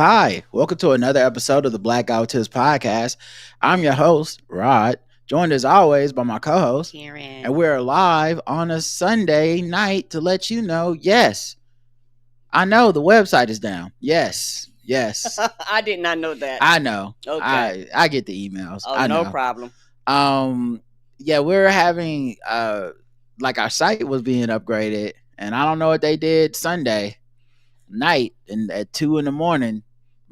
Hi, welcome to another episode of the Black Autist Podcast. I'm your host, Rod, joined as always by my co-host, Karen. and we're live on a Sunday night to let you know, yes, I know the website is down. Yes. I did not know that. I know. Okay. I get the emails. Oh, I no know. problem. Yeah, we're having like our site was being upgraded, and I don't know what they did Sunday night and at 2 a.m,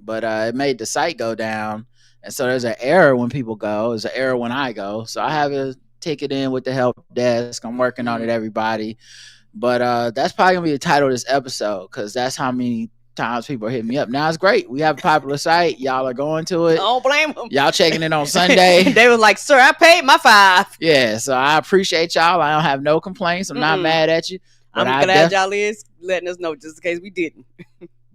but it made the site go down, and so there's an error when people go. There's an error when I go, so I have a ticket in with the help desk. I'm working on it, everybody. But that's probably gonna be the title of this episode, because that's how many times people are hitting me up. Now it's great. We have a popular site. Y'all are going to it. Don't blame them. Y'all checking it on Sunday. They was like, "Sir, I paid my $5." Yeah, so I appreciate y'all. I don't have no complaints. I'm not mad at you. I'm glad y'all is letting us know, just in case we didn't.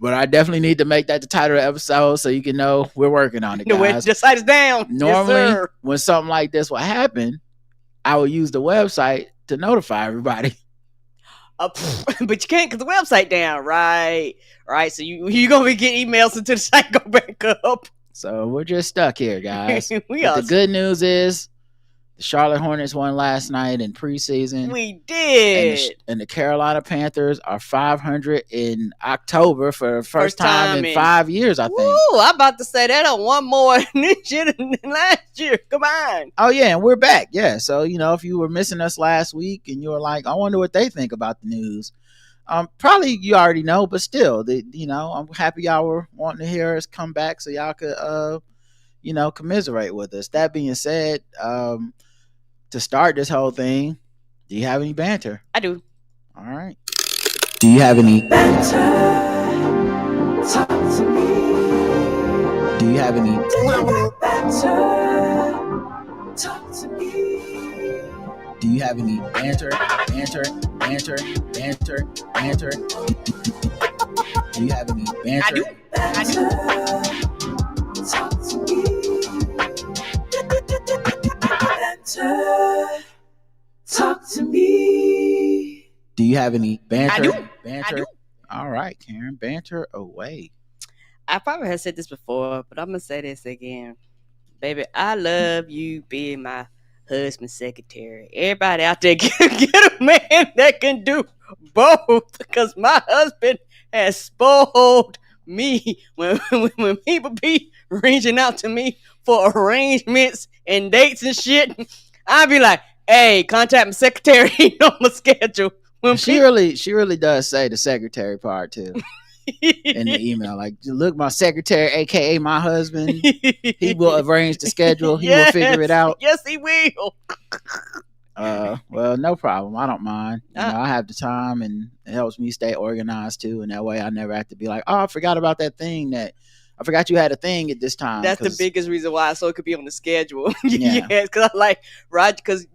But I definitely need to make that the title of the episode so you can know we're working on it, guys. The site is down. Normally, yes, when something like this will happen, I will use the website to notify everybody. But you can't because the website down, right? So you're going to be getting emails until the site go back up. So we're just stuck here, guys. The good news is the Charlotte Hornets won last night in preseason. We did. And the Carolina Panthers are 500 in October for the first time in 5 years, I think. Ooh, I'm about to say that on one more this year than last year. Come on. Oh, yeah, and we're back. Yeah, so, if you were missing us last week and you were like, I wonder what they think about the news. Probably you already know, but still, I'm happy y'all were wanting to hear us come back so y'all could, commiserate with us. That being said, to start this whole thing, do you have any banter? I do. All right. Do you have any banter? Talk to me. Do you have any banter? Talk to me. Do you have any banter? Do you have any banter? I do. Talk to me. Banter. Talk to me. Do you have any banter? I do. Banter. I do. All right, Karen. Banter away. I probably have said this before, but I'm gonna say this again. Baby, I love you being my husband's secretary. Everybody out there get a man that can do both, because my husband has spoiled me when people be reaching out to me for arrangements and dates and shit. I'd be like, hey, contact my secretary on my schedule. She really does say the secretary part too. In the email, like, look, my secretary, aka my husband, he will arrange the schedule. He will figure it out. Yes, he will. Well, no problem. I don't mind. I have the time, and it helps me stay organized too. And that way, I never have to be like, oh, I forgot about that thing that I forgot you had a thing at this time. That's the biggest reason why, so it could be on the schedule. Yeah. Yes, because I like Roger, because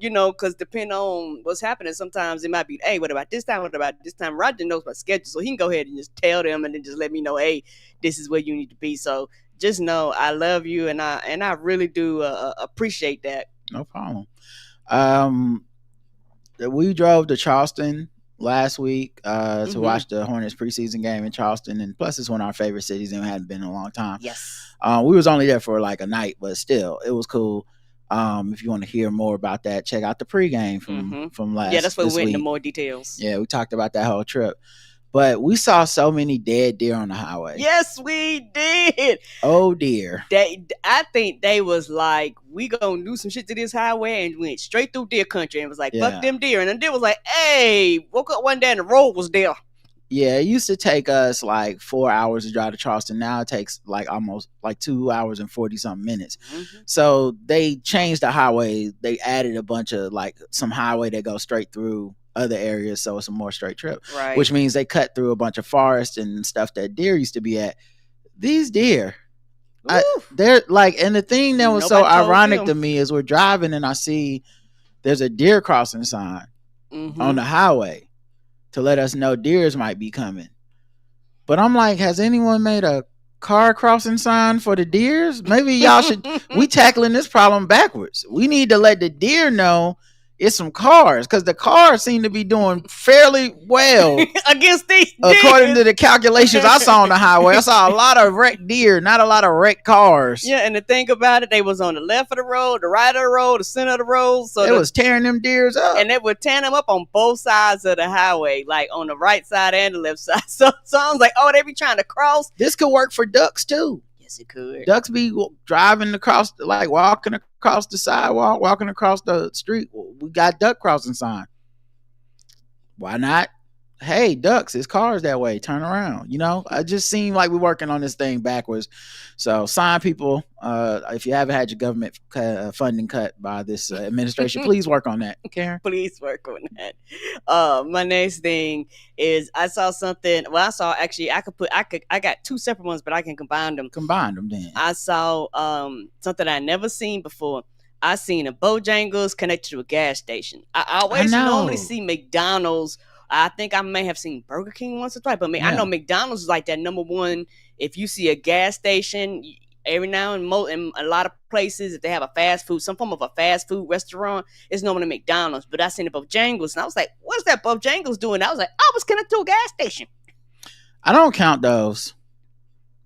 depending on what's happening, sometimes it might be, hey, what about this time? What about this time? Roger knows my schedule, so he can go ahead and just tell them, and then just let me know, hey, this is where you need to be. So just know I love you, and I really do appreciate that. No problem. We drove to Charleston last week to watch the Hornets preseason game in Charleston, and plus it's one of our favorite cities, and we hadn't been in a long time. Yes. We was only there for like a night, but still it was cool. If you want to hear more about that, check out the pregame from last. Yeah, that's where we went week. into more details. Yeah, we talked about that whole trip. But we saw so many dead deer on the highway. Yes, we did. Oh dear. I think they was like, we gonna do some shit to this highway, and went straight through deer country and was like, fuck them deer. And then deer was like, hey, woke up one day and the road was there. Yeah, it used to take us like 4 hours to drive to Charleston. Now it takes like almost like 2 hours and 40 something minutes. So they changed the highway. They added a bunch of like some highway that goes straight through other areas, so it's a more straight trip, right? Which means they cut through a bunch of forest and stuff that deer used to be at. These deer, they're like, and the thing that was so ironic to me is we're driving and I see there's a deer crossing sign on the highway to let us know deers might be coming. But I'm like, has anyone made a car crossing sign for the deers? Maybe y'all should. We tackling this problem backwards. We need to let the deer know it's some cars, because the cars seem to be doing fairly well against these according to deers. the calculations I saw on the highway. I saw a lot of wrecked deer, not a lot of wrecked cars. Yeah, and the thing about it, they was on the left of the road, the right of the road, the center of the road. So It was tearing them deers up. and they were tearing them up on both sides of the highway, like on the right side and the left side. So I was like, oh, they be trying to cross. This could work for ducks too. Yes, it could. Ducks be driving across, like walking across the sidewalk, walking across the street. We got duck crossing sign. Why not? Hey, ducks, it's cars that way. Turn around. I just seem like we're working on this thing backwards. So sign people, if you haven't had your government funding cut by this administration, please work on that. Karen? Please work on that. My next thing is I saw something. Well, I saw actually I got two separate ones, but I can combine them. Combine them then. I saw something I never seen before. I seen a Bojangles connected to a gas station. I always normally see McDonald's. I think I may have seen Burger King once or twice, but I know McDonald's is like that number one. If you see a gas station, every now and in a lot of places, if they have a fast food, some form of a fast food restaurant, it's normally McDonald's. But I seen the Bojangles, and I was like, "What's that Bojangles doing?" I was like, "Oh, it's connected to a gas station." I don't count those.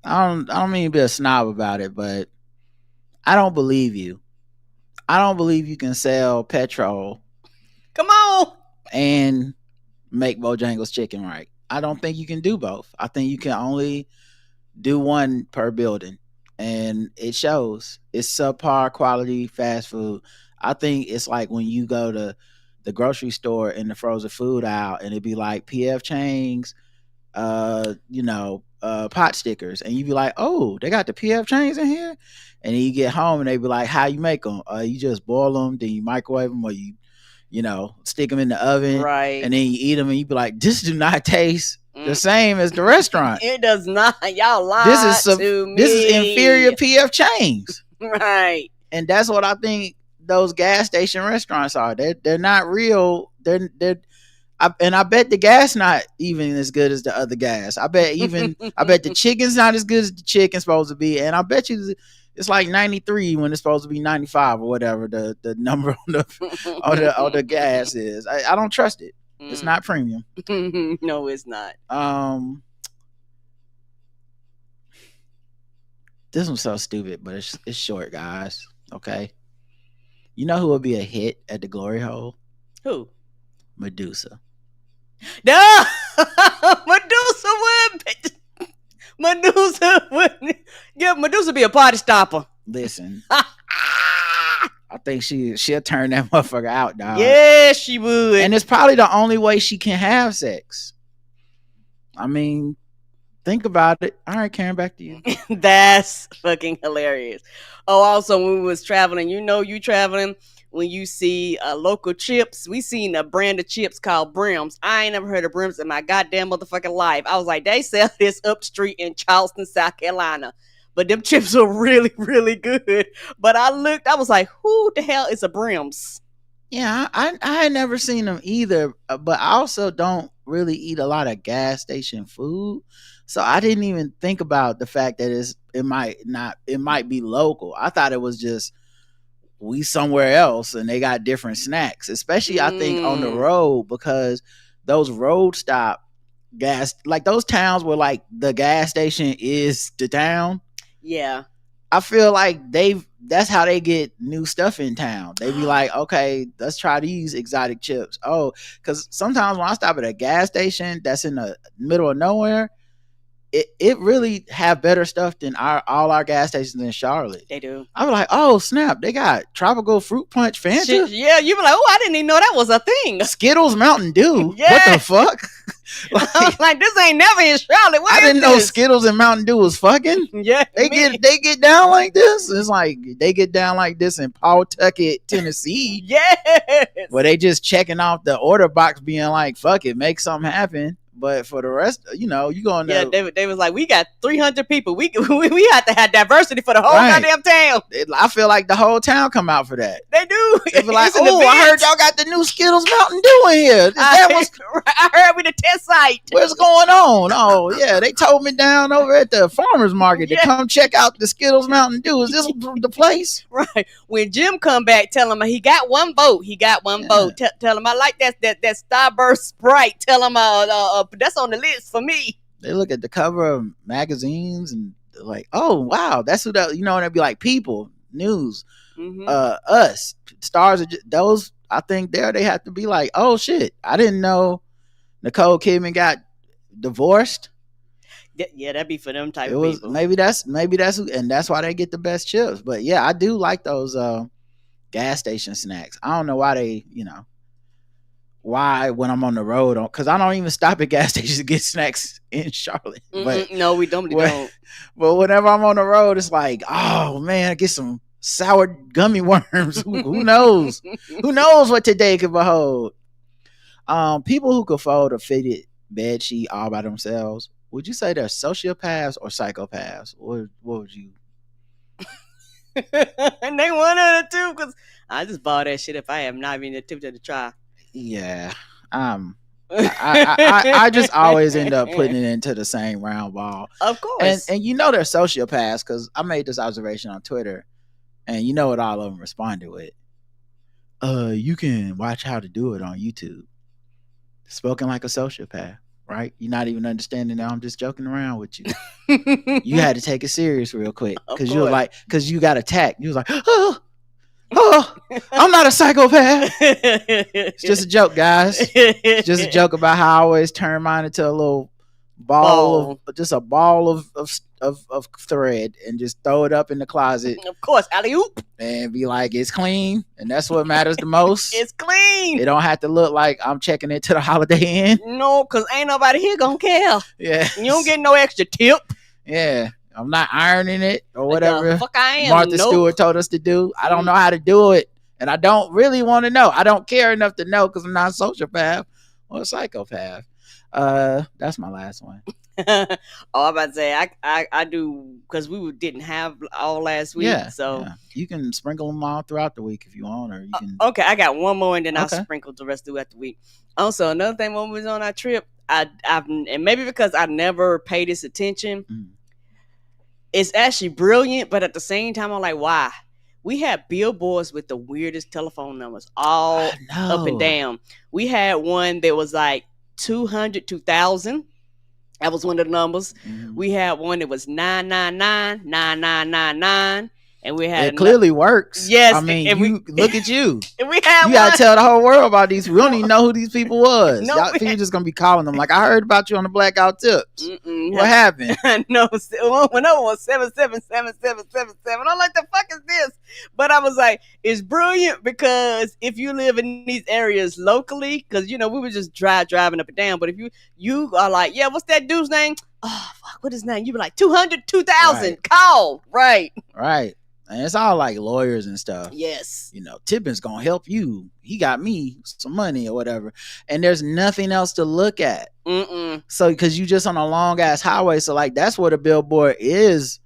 I don't mean to be a snob about it, but I don't believe you. I don't believe you can sell petrol. Come on. And make Bojangles chicken right. I don't think you can do both. I think you can only do one per building, and it shows. It's subpar quality fast food. I think it's like when you go to the grocery store in the frozen food aisle, and it'd be like PF Chang's, pot stickers, and you'd be like, "Oh, they got the PF Chang's in here," and then you get home and they be like, "How you make them? You just boil them, then you microwave them, or you stick them in the oven, right? And then you eat them, and you be like, this do not taste the same as the restaurant. It does not. Y'all lie to me. This is inferior PF Chang's, right? And that's what I think those gas station restaurants are. They're not real. I bet the gas not even as good as the other gas. I bet the chicken's not as good as the chicken's supposed to be, and I bet you it's like 93 when it's supposed to be 95 or whatever the number on the gas is. I don't trust it. It's not premium. No, it's not. This one's so stupid, but it's short, guys. Okay. You know who would be a hit at the glory hole? Who? Medusa. No, Medusa would. Yeah, Medusa be a party stopper. Listen, I think she'll turn that motherfucker out, dog. Yeah, she would. And it's probably the only way she can have sex. I mean, think about it. All right, Karen, back to you. That's fucking hilarious. Oh, also when we was traveling, you traveling when you see local chips. We seen a brand of chips called Brims. I ain't never heard of Brims in my goddamn motherfucking life. I was like, they sell this up the street in Charleston, South Carolina. But them chips are really, really good. But I looked, I was like, who the hell is a Brims? Yeah, I had never seen them either. But I also don't really eat a lot of gas station food. So I didn't even think about the fact that it might be local. I thought it was just we somewhere else and they got different snacks, especially I think on the road, because those road stop gas, like those towns where like the gas station is the town. Yeah. I feel like that's how they get new stuff in town. They be like, okay, let's try these exotic chips. Oh, because sometimes when I stop at a gas station that's in the middle of nowhere, it really have better stuff than all our gas stations in Charlotte. They do. I was like, oh snap, they got tropical fruit punch Fanta. Shit, yeah, you be like, oh, I didn't even know that was a thing. Skittles Mountain Dew. Yeah. What the fuck? I was like, this ain't never in Charlotte. I didn't know Skittles and Mountain Dew was fucking. Yeah, they get down like this. It's like they get down like this in Pawtucket, Tennessee. Yes. Where they just checking off the order box, being like, fuck it, make something happen. But for the rest, you going to... Yeah, they was like, we got 300 people. We have to have diversity for the whole goddamn town. I feel like the whole town come out for that. They do. They be like, oh, I heard y'all got the new Skittles Mountain Dew in here. I heard we the test site. What's going on? Oh, yeah, they told me down over at the farmer's market to come check out the Skittles Mountain Dew. Is this the place? Right. When Jim come back, tell him he got one vote. He got one vote. Tell him I like that Starburst Sprite. Tell him that's on the list for me. They look at the cover of magazines and they're like, oh wow, that's who that, and they'd be like, People, News, Us, Stars. Those, I think they have to be like, oh shit, I didn't know Nicole Kidman got divorced. Yeah, that'd be for them type of people. Maybe that's who, and that's why they get the best chips. But yeah, I do like those gas station snacks. I don't know why they, why when I'm on the road, because I don't even stop at gas stations to get snacks in Charlotte. But no, we don't. But whenever I'm on the road, it's like, oh man, I get some sour gummy worms. Who knows? Who knows what today could behold? People who could fold a fitted bed sheet all by themselves, would you say they're sociopaths or psychopaths? What would you? And they one of the two, because I just bought that shit if I have not even attempted to try. Yeah. I just always end up putting it into the same round ball. Of course. And they're sociopaths, because I made this observation on Twitter, and what all of them responded with? You can watch how to do it on YouTube. Spoken like a sociopath, right? You're not even understanding that I'm just joking around with you. You had to take it serious real quick, because you were like, because you got attacked. You was like, oh, I'm not a psychopath. It's just a joke, guys. It's just a joke about how I always turn mine into a little ball of thread and just throw it up in the closet. Of course, alley-oop. And be like, it's clean, and that's what matters the most. It's clean. It don't have to look like I'm checking it to the Holiday Inn. No, because ain't nobody here gonna care. Yeah. You don't get no extra tip. Yeah. I'm not ironing it or whatever fuck I am. Martha Stewart told us to do. I don't know how to do it, and I don't really want to know. I don't care enough to know, because I'm not a sociopath or a psychopath. That's my last one. I'm about to say I do, because we didn't have all last week. Yeah, so you can sprinkle them all throughout the week if you want, or you can. Okay, I got one more, and then I'll sprinkle the rest throughout the week. Also, another thing when we was on our trip, I've and maybe because I never paid this attention. It's actually brilliant, but at the same time, I'm like, why? We had billboards with the weirdest telephone numbers all up and down. We had one that was like 200, 2000. That was one of the numbers. We had one that was 999, 9999. And we had it clearly works. Yes. I mean, look at you. And we had you gotta tell the whole world about these. We don't even know who these people was. No, y'all people just gonna be calling them like, I heard about you on the Blackout Tips. What happened? No, one of them was 777777. I'm like, the fuck is this? But I was like, it's brilliant, because if you live in these areas locally, because we were just driving up and down. But if you are like, yeah, what's that dude's name? Oh fuck, what is his name? You be like 200, 2000. Call right. And it's all like lawyers and stuff. Yes. Tippin's gonna help you. He got me some money or whatever. And there's nothing else to look at. So, because you just on a long ass highway. So, like, that's where the billboard is,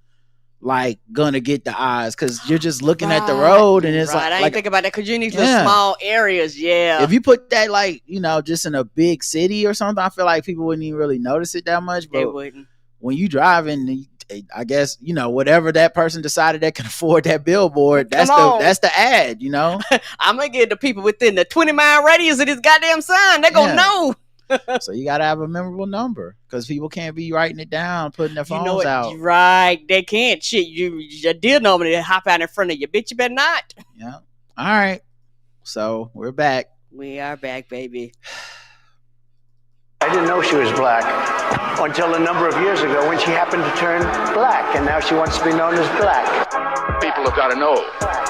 like, gonna get the eyes. Because you're just looking at the road, and it's I didn't think about that, because you need the small areas. Yeah. If you put that, like, just in a big city or something, I feel like people wouldn't even really notice it that much. But they wouldn't. When you driving, I guess, whatever that person decided that can afford that billboard, that's the ad, I'm gonna get the people within the 20-mile radius of this goddamn sign. They're gonna know. So you gotta have a memorable number, because people can't be writing it down, putting their phones out. Right, they can't. Shit, your deal normally hop out in front of you. Bitch, you better not. Yeah. All right. So we're back. We are back, baby. I didn't know she was black until a number of years ago when she happened to turn black, and now she wants to be known as black. People have got to know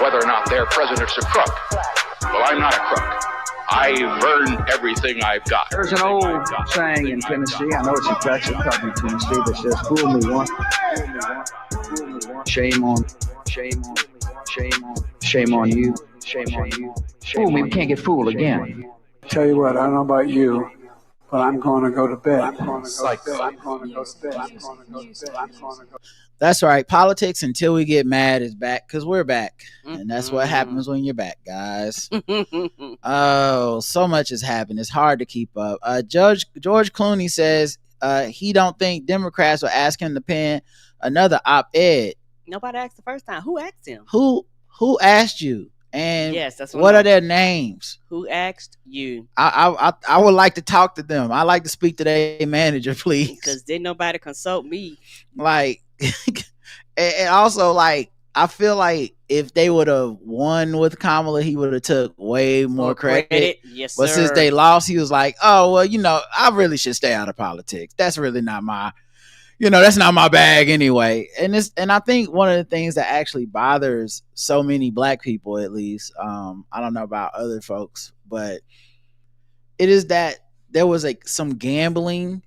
whether or not their president's a crook. Well, I'm not a crook. I've earned everything I've got. There's an old saying in Tennessee, I know it's in Texas, probably Tennessee, that says, fool me once, shame on you. Fool me, we can't get fooled again. Tell you what, I don't know about you, but I'm going to go to bed. That's right. Politics until we get mad is back because we're back. And that's what happens when you're back, guys. Oh, so much has happened. It's hard to keep up. George Clooney says he don't think Democrats will ask him to pen another op-ed. Nobody asked the first time. Who asked him? Who asked you? And yes, that's what are their names? Who asked you? I would like to talk to them. I like to speak to their manager, please. Because didn't nobody consult me. Like, and also, like, I feel like if they would have won with Kamala, he would have took way more credit. Yes, but sir. Since they lost, he was like, oh, well, I really should stay out of politics. That's really not my, that's not my bag anyway. And I think one of the things that actually bothers so many black people, at least, I don't know about other folks, but it is that there was some gambling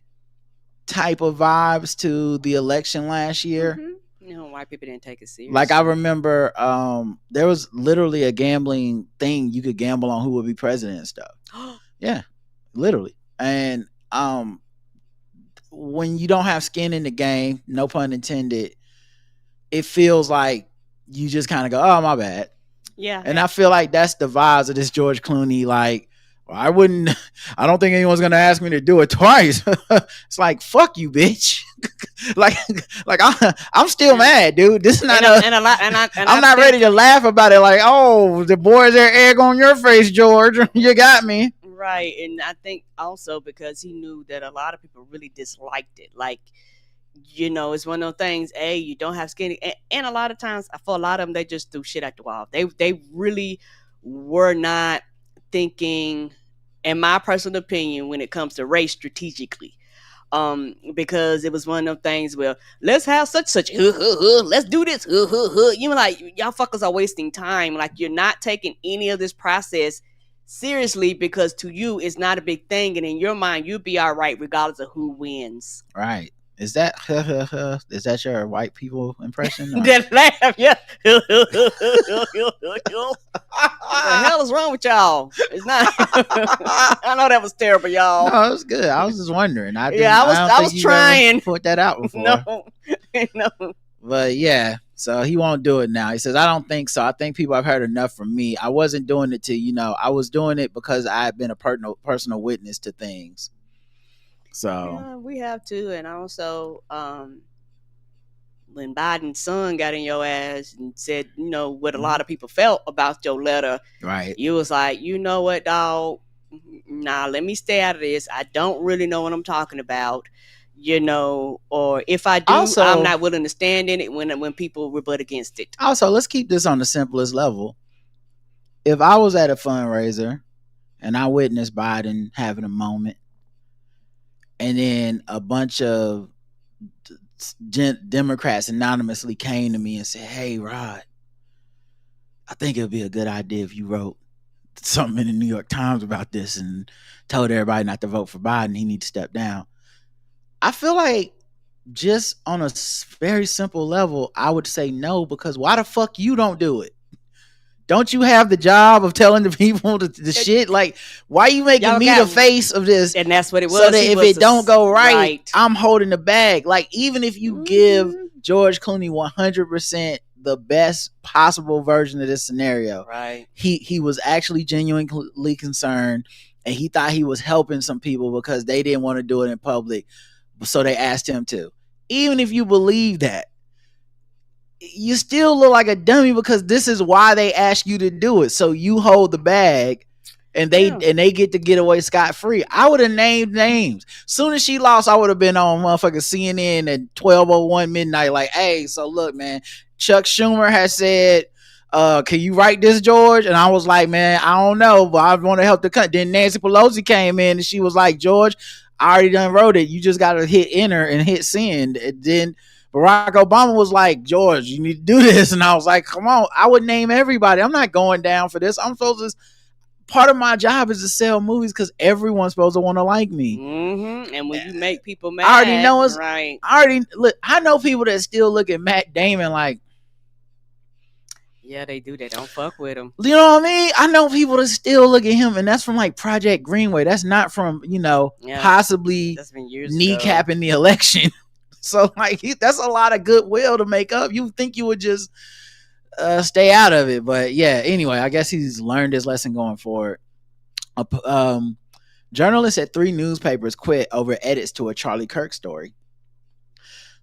type of vibes to the election last year. White people didn't take it seriously. Like, I remember there was literally a gambling thing. You could gamble on who would be president and stuff. Yeah, literally. And when you don't have skin in the game, no pun intended, it feels like you just kind of go, oh, my bad. Yeah. And I feel like that's the vibes of this George Clooney. Like, I don't think anyone's going to ask me to do it twice. It's like, fuck you, bitch. like I'm still mad, dude. This is not I'm not ready to laugh about it. Like, oh, the boys are egg on your face, George. You got me. Right. And I think also because he knew that a lot of people really disliked it. Like, it's one of those things, you don't have skin. And a lot of times, for a lot of them, they just threw shit at the wall. They really were not thinking, in my personal opinion, when it comes to race strategically. Because it was one of them things where let's have such let's do this, like, y'all fuckers are wasting time. Like, you're not taking any of this process seriously because to you it's not a big thing, and in your mind you'll be all right regardless of who wins. Right. Is that your white people impression? That laugh, yeah. What the hell is wrong with y'all? It's not. I know that was terrible, y'all. No, it was good. I was just wondering. I was trying to put that out before. No. But yeah, so he won't do it now. He says, I don't think so. I think people have heard enough from me. I wasn't doing it to, I was doing it because I had been a personal witness to things. So yeah, we have to. And also, when Biden's son got in your ass and said, what a lot of people felt about your letter, right? You was like, you know what, dog? Nah, let me stay out of this. I don't really know what I'm talking about, or if I do, also, I'm not willing to stand in it when people rebut against it. Also, let's keep this on the simplest level. If I was at a fundraiser and I witnessed Biden having a moment, and then a bunch of Democrats anonymously came to me and said, hey, Rod, I think it would be a good idea if you wrote something in the New York Times about this and told everybody not to vote for Biden. He needs to step down. I feel like just on a very simple level, I would say no, because why the fuck you don't do it? Don't you have the job of telling the people the shit? Like, why you making me the face of this? And that's what it was. So that if it don't go right, I'm holding the bag. Like, even if you give George Clooney 100% the best possible version of this scenario, right? He was actually genuinely concerned, and he thought he was helping some people because they didn't want to do it in public, so they asked him to. Even if you believe that, you still look like a dummy because this is why they ask you to do it. So you hold the bag and they get to get away scot-free. I would have named names. Soon as she lost, I would have been on motherfucking CNN at 12:01 midnight. Like, hey, so look, man, Chuck Schumer has said, can you write this, George? And I was like, man, I don't know, but I want to help the country. Then Nancy Pelosi came in and she was like, George, I already done wrote it. You just got to hit enter and hit send. And then Barack Obama was like, George, you need to do this. And I was like, come on, I would name everybody. I'm not going down for this. I'm supposed to, part of my job is to sell movies because everyone's supposed to want to like me. Mm-hmm. And when you make people mad, I already know it's right. I know people that still look at Matt Damon like, Yeah, they do. They don't fuck with him. You know what I mean? I know people that still look at him, and that's from like Project Greenway. That's not from, possibly That's been years ago. kneecapping the election. So like that's a lot of goodwill to make up. You think you would just stay out of it, but yeah. Anyway, I guess he's learned his lesson going forward. Journalists at 3 newspapers quit over edits to a Charlie Kirk story.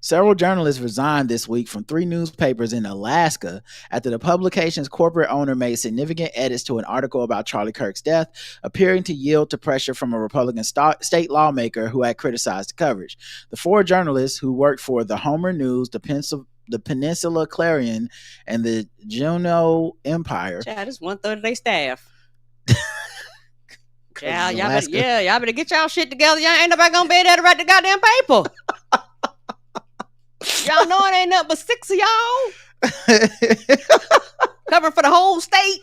Several journalists resigned this week from 3 newspapers in Alaska after the publication's corporate owner made significant edits to an article about Charlie Kirk's death, appearing to yield to pressure from a Republican state lawmaker who had criticized the coverage. The 4 journalists who worked for the Homer News, the Peninsula Clarion, and the Juneau Empire. Chad, that's 1/3 of their staff. Yeah, y'all better get y'all shit together. Y'all ain't nobody gonna be able to write the goddamn paper. Y'all know it ain't nothing but 6 of y'all covering for the whole state.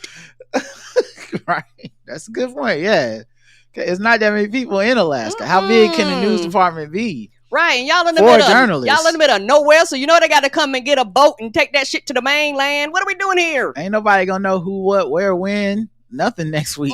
Right, that's a good point. Yeah, it's not that many people in Alaska. How big can the news department be? Right, and y'all in the middle of nowhere, so you know they got to come and get a boat and take that shit to the mainland. What are we doing here? Ain't nobody gonna know who, what, where, when. Nothing next week.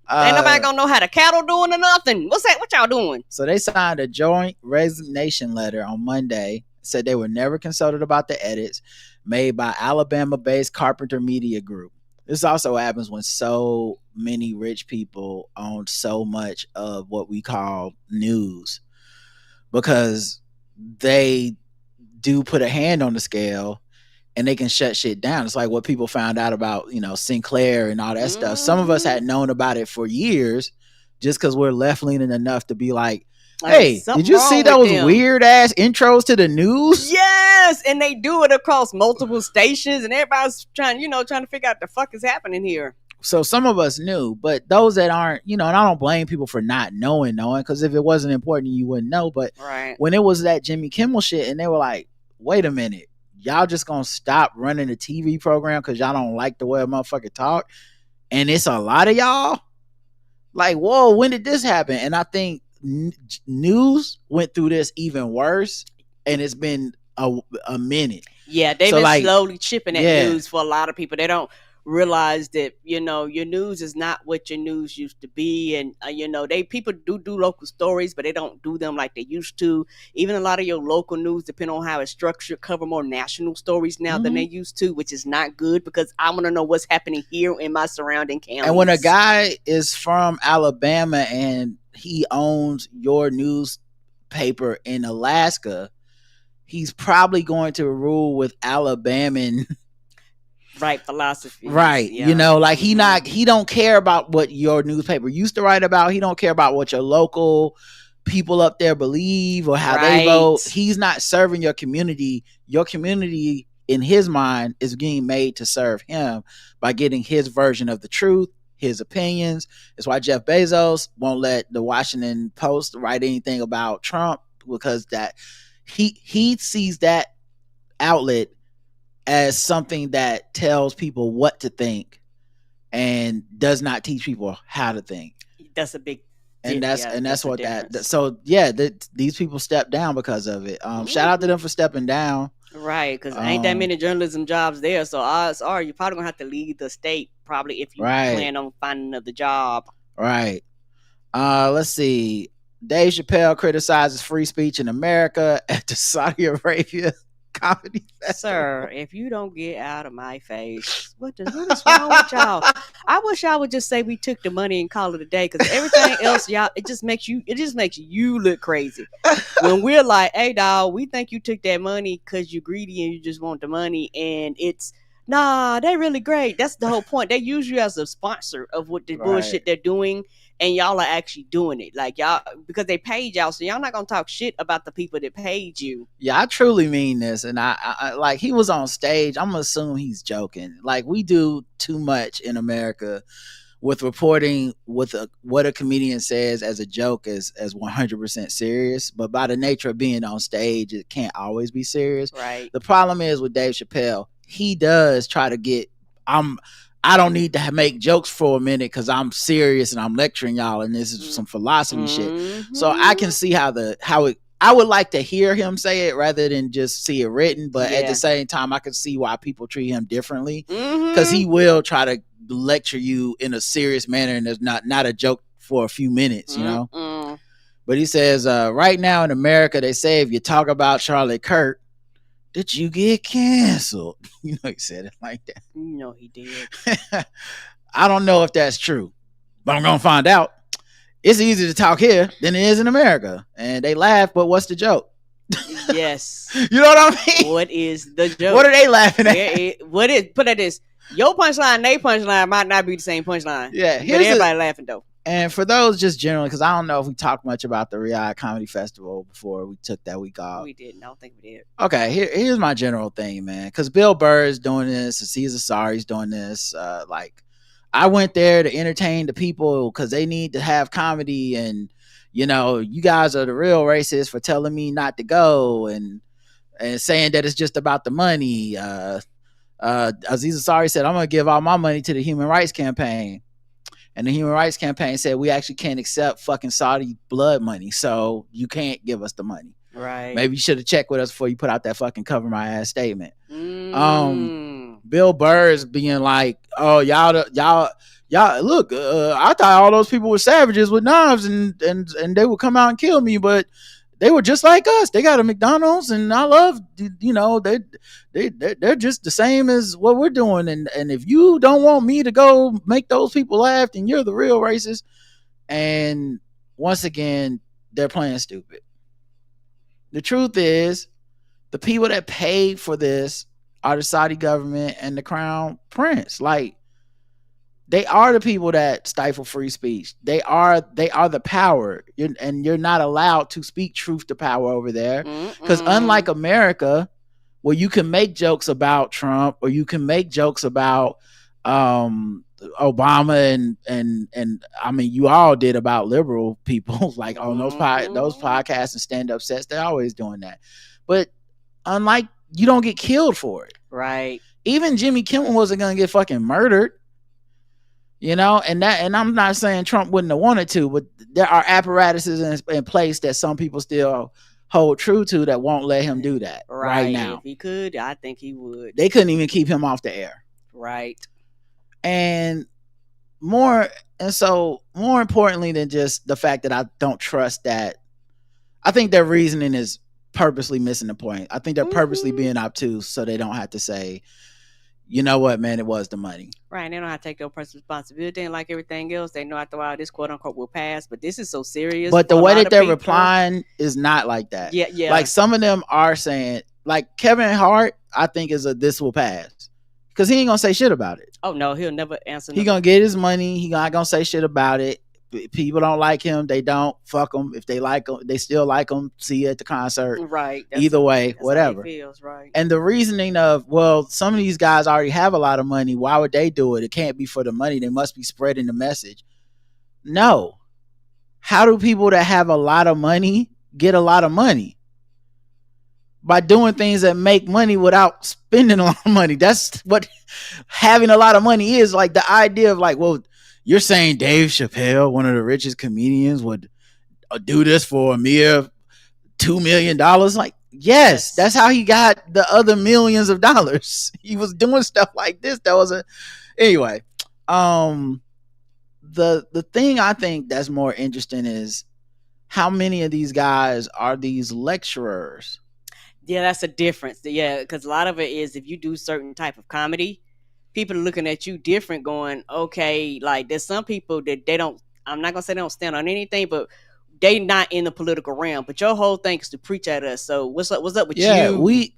Ain't nobody gonna know how the cattle doing or nothing. What's that? What y'all doing? So they signed a joint resignation letter on Monday. Said they were never consulted about the edits made by Alabama-based Carpenter Media Group. This also happens when so many rich people own so much of what we call news, because they do put a hand on the scale and they can shut shit down. It's like what people found out about, Sinclair and all that stuff. Some of us had known about it for years just because we're left-leaning enough to be like, hey, did you see those weird-ass intros to the news? Yes, and they do it across multiple stations, and everybody's trying to figure out the fuck is happening here. So some of us knew, but those that aren't, and I don't blame people for not knowing, because if it wasn't important, you wouldn't know. But when it was that Jimmy Kimmel shit, and they were like, wait a minute, y'all just gonna stop running a TV program because y'all don't like the way a motherfucker talk, and it's a lot of y'all. Like, whoa, when did this happen? And I think news went through this even worse, and it's been a minute. Yeah, they've been slowly chipping at news for a lot of people. They don't realize that your news is not what your news used to be, and people do local stories, but they don't do them like they used to. Even a lot of your local news, depending on how it's structured, cover more national stories now than they used to, which is not good, because I want to know what's happening here in my surrounding counties. And when a guy is from Alabama and he owns your newspaper in Alaska, he's probably going to rule with Alabaman philosophy. Right. Yeah. He don't care about what your newspaper used to write about. He don't care about what your local people up there believe or how they vote. He's not serving your community. Your community, in his mind, is being made to serve him by getting his version of the truth, his opinions. That's why Jeff Bezos won't let the Washington Post write anything about Trump, because that he sees that outlet as something that tells people what to think and does not teach people how to think. That's a big, that's what that. So yeah, these people stepped down because of it. Shout out to them for stepping down. Right, because ain't that many journalism jobs there. So odds are you're probably gonna have to leave the state probably if you plan on finding another job. Right. Let's see. Dave Chappelle criticizes free speech in America at the Saudi Arabia Comedy Festival. Sir, if you don't get out of my face, what is wrong with y'all? I wish y'all would just say we took the money and call it a day, because everything else, y'all, it just makes you look crazy. When we're like, hey dog, we think you took that money because you're greedy and you just want the money, and it's they're really great. That's the whole point. They use you as a sponsor of what the bullshit they're doing, and y'all are actually doing it. Like y'all, because they paid y'all, so y'all not gonna talk shit about the people that paid you. Yeah, I truly mean this, and I like, he was on stage. I'm gonna assume he's joking. Like, we do too much in America with reporting with what a comedian says as a joke as 100% serious, but by the nature of being on stage, it can't always be serious. Right. The problem is with Dave Chappelle, he does try to get, I don't need to make jokes for a minute because I'm serious and I'm lecturing y'all and this is some philosophy shit. So I can see how I would like to hear him say it rather than just see it written. But at Yeah. the same time, I can see why people treat him differently, because he will try to lecture you in a serious manner, and there's not a joke for a few minutes, you know. Mm-mm. But he says, right now in America, they say if you talk about Charlie Kirk, that you get canceled. You know, he said it like that. You know he did. I don't know if that's true, but I'm gonna find out. It's easier to talk here than it is in America, and they laugh. But what's the joke? Yes. You know what I mean? What is the joke? What are they laughing at? Put at this. Your punchline, they punchline might not be the same punchline. Yeah, but everybody laughing though. And for those just generally, because I don't know if we talked much about the Riyadh Comedy Festival before we took that week off. We didn't. I don't think we did. Okay, here's my general thing, man. Because Bill Burr is doing this, Aziz Ansari's doing this. Like, I went there to entertain the people because they need to have comedy, and you know, you guys are the real racists for telling me not to go and saying that it's just about the money. Aziz Ansari said, I'm gonna give all my money to the Human Rights Campaign. And the Human Rights Campaign said, we actually can't accept fucking Saudi blood money, so you can't give us the money. Right. Maybe you should have checked with us before you put out that fucking cover my ass statement. Bill Burr is being like, oh, y'all look, I thought all those people were savages with knives and they would come out and kill me, but they were just like us. They got a McDonald's, and I love, you know, they're just the same as what we're doing. And if you don't want me to go make those people laugh, then you're the real racist. And once again, they're playing stupid. The truth is, the people that paid for this are the Saudi government and the crown prince. Like, they are the people that stifle free speech. They are the power. You're not allowed to speak truth to power over there. Because unlike America, where you can make jokes about Trump or you can make jokes about Obama and I mean, you all did about liberal people, like on those podcasts and stand-up sets, they're always doing that. But unlike, you don't get killed for it. Right. Even Jimmy Kimmel wasn't gonna get fucking murdered. You know, and I'm not saying Trump wouldn't have wanted to, but there are apparatuses in place that some people still hold true to that won't let him do that right now. If he could, I think he would. They couldn't even keep him off the air. Right. And more importantly than just the fact that I don't trust that, I think their reasoning is purposely missing the point. I think they're purposely being obtuse so they don't have to say, you know what, man, it was the money. Right. They don't have to take their personal responsibility, and like everything else, they know after a while this quote unquote will pass. But this is so serious. But the way that they're replying is not like that. Yeah. Like, some of them are saying, like Kevin Hart, I think is this will pass. Because he ain't gonna say shit about it. Oh no, he'll never answer. He gonna get his money. He not gonna say shit about it. People don't like him. They don't. Fuck him. If they like him, they still like him. See you at the concert. Right. Either way, whatever. How he feels, right. And the reasoning of, well, some of these guys already have a lot of money. Why would they do it? It can't be for the money. They must be spreading the message. No. How do people that have a lot of money get a lot of money? By doing things that make money without spending a lot of money. That's what having a lot of money is. Like, the idea of, like, well, you're saying Dave Chappelle, one of the richest comedians, would do this for a mere $2 million? Like, yes, that's how he got the other millions of dollars. He was doing stuff like this. That was anyway. The thing I think that's more interesting is how many of these guys are these lecturers. Yeah, that's a difference. Yeah, because a lot of it is if you do certain type of comedy, people are looking at you different, going, okay, like there's some people that they don't, I'm not gonna say they don't stand on anything, but they not in the political realm. But your whole thing is to preach at us. So what's up with you? We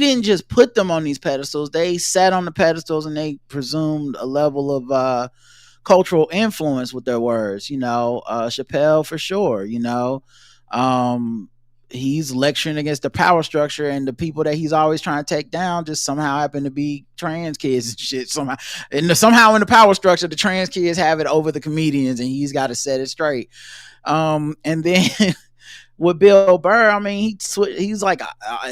didn't just put them on these pedestals. They sat on the pedestals and they presumed a level of cultural influence with their words. You know, Chappelle for sure. You know, he's lecturing against the power structure, and the people that he's always trying to take down just somehow happen to be trans kids and shit. Somehow in the power structure, the trans kids have it over the comedians, and he's got to set it straight. And then with Bill Burr, I mean, he's like,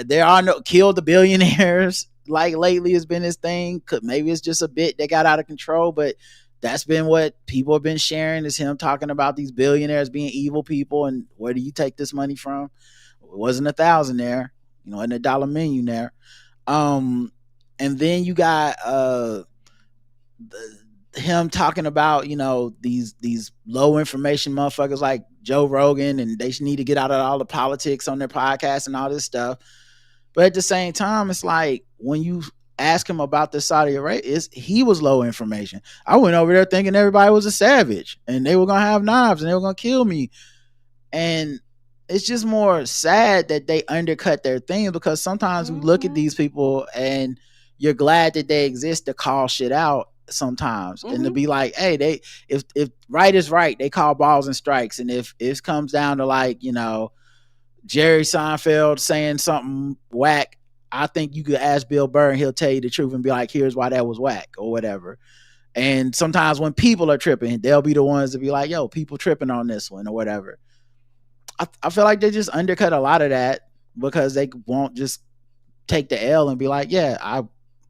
there are no kill the billionaires. Like, lately has been his thing. Maybe it's just a bit that got out of control, but that's been what people have been sharing, is him talking about these billionaires being evil people, and where do you take this money from? It wasn't 1,000 there, and a dollar menu there. And then you got him talking about these low information motherfuckers like Joe Rogan, and they need to get out of all the politics on their podcast and all this stuff. But at the same time, it's like when you ask him about the Saudi Arabia, he was low information. I went over there thinking everybody was a savage and they were gonna have knives and they were gonna kill me. And it's just more sad that they undercut their thing, because sometimes we look at these people and you're glad that they exist to call shit out sometimes, and to be like, hey, if right is right, they call balls and strikes. And if it comes down to like, Jerry Seinfeld saying something whack, I think you could ask Bill Burr and he'll tell you the truth and be like, here's why that was whack or whatever. And sometimes when people are tripping, they'll be the ones to be like, yo, people tripping on this one or whatever. I feel like they just undercut a lot of that because they won't just take the L and be like, yeah,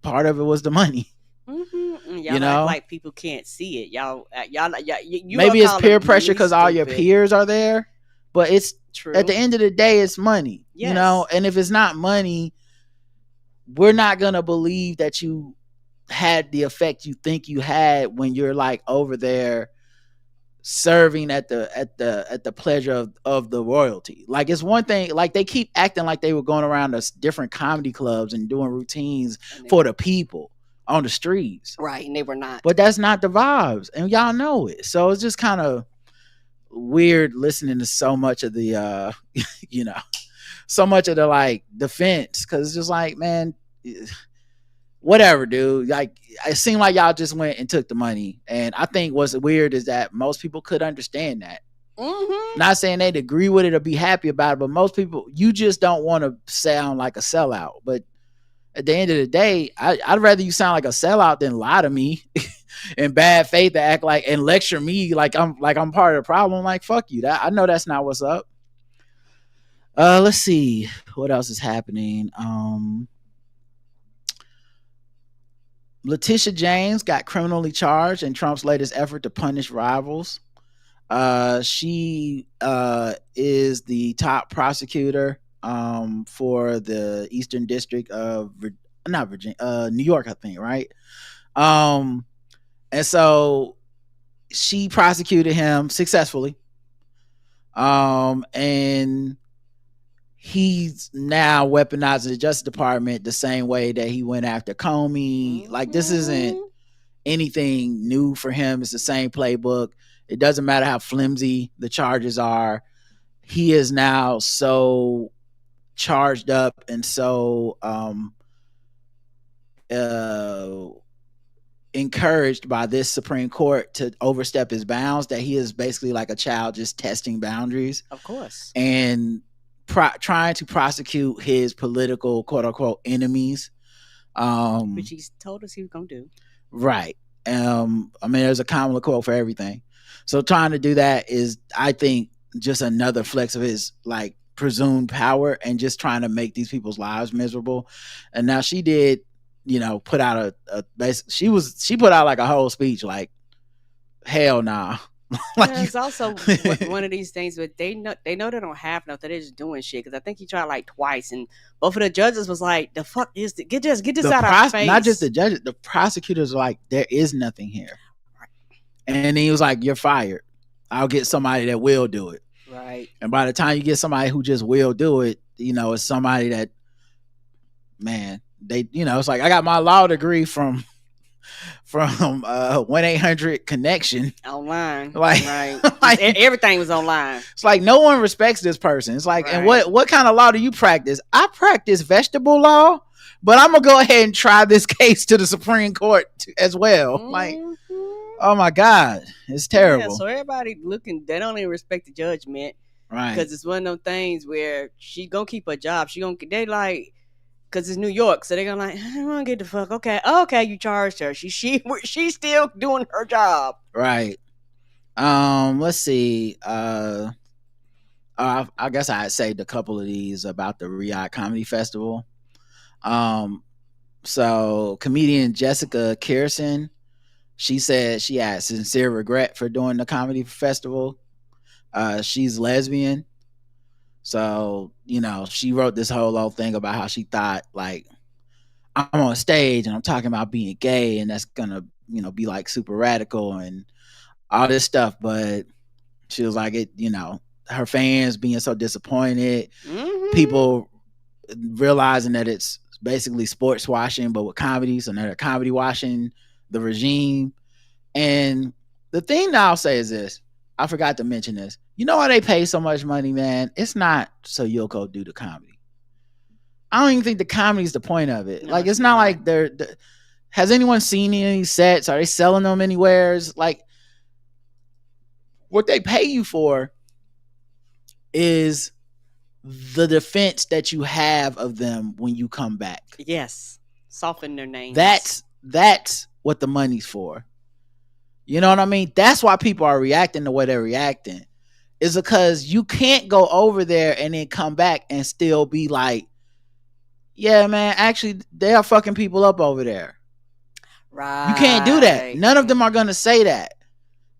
part of it was the money. Y'all act like people can't see it. Y'all you maybe it's peer pressure because all your peers are there, but it's true. At the end of the day, it's money. Yes. And if it's not money, we're not gonna believe that you had the effect you think you had when you're like over there serving at the pleasure of the royalty. Like, it's one thing, like they keep acting like they were going around to different comedy clubs and doing routines for the people on the streets, right? And they were not. But that's not the vibes, and y'all know it. So it's just kind of weird listening to so much of the so much of the like defense, because it's just like, man, whatever, dude. Like, it seemed like y'all just went and took the money. And I think what's weird is that most people could understand that. Not saying they'd agree with it or be happy about it, but most people, you just don't want to sound like a sellout. But at the end of the day, I'd rather you sound like a sellout than lie to me in bad faith, to act like and lecture me like I'm part of the problem. Like, fuck you. I know that's not what's up. Let's see what else is happening. Letitia James got criminally charged in Trump's latest effort to punish rivals. She is the top prosecutor for the Eastern District of New York, I think, right? And so she prosecuted him successfully. And he's now weaponizing the Justice Department the same way that he went after Comey. Like, this isn't anything new for him. It's the same playbook. It doesn't matter how flimsy the charges are. He is now so charged up and so encouraged by this Supreme Court to overstep his bounds that he is basically like a child just testing boundaries. Of course. And trying to prosecute his political quote unquote enemies, which he's told us he was gonna do. Right. I mean, there's a common quote for everything. So trying to do that is, I think, just another flex of his like presumed power and just trying to make these people's lives miserable. And now she did, put out she put out like a whole speech like, hell nah. Like, it's also one of these things where they know they don't have enough. They're just doing shit. Because I think he tried like twice, and both of the judges was like, "The fuck is this? Get this out of our face." Not just the judges, the prosecutors are like, "There is nothing here," and he was like, "You're fired. I'll get somebody that will do it." Right. And by the time you get somebody who just will do it, it's somebody that, man, they, it's like, I got my law degree from 1-800 connection online, like, right? Like, everything was online. It's like no one respects this person. It's like, right. And what kind of law do you practice? I practice vegetable law, but I'm gonna go ahead and try this case to the Supreme Court as well. Like, oh my God, it's terrible. Yeah, so everybody looking, they don't even respect the judgment, right? Because it's one of them things where she gonna keep her job. They like, because it's New York, so they're gonna like, I don't want to get the fuck. Okay, you charged her. She's still doing her job. Right. Let's see. I guess I saved a couple of these about the Riyadh Comedy Festival. So comedian Jessica Kirson, She said she had sincere regret for doing the comedy festival. She's lesbian. So, she wrote this whole thing about how she thought, like, I'm on stage and I'm talking about being gay and that's gonna, be like super radical and all this stuff. But she was like, her fans being so disappointed, people realizing that it's basically sports washing, but with comedy. So now they're comedy washing the regime. And the thing that I'll say is this. I forgot to mention this. You know why they pay so much money, man? It's not so you'll go do the comedy. I don't even think the comedy is the point of it. No, like, it's not like they're has anyone seen any sets? Are they selling them anywhere? It's like, what they pay you for is the defense that you have of them when you come back. Yes. Soften their names. That's what the money's for. You know what I mean? That's why people are reacting the way they're reacting. Is because you can't go over there and then come back and still be like, yeah, man, actually, they are fucking people up over there. Right. You can't do that. None of them are going to say that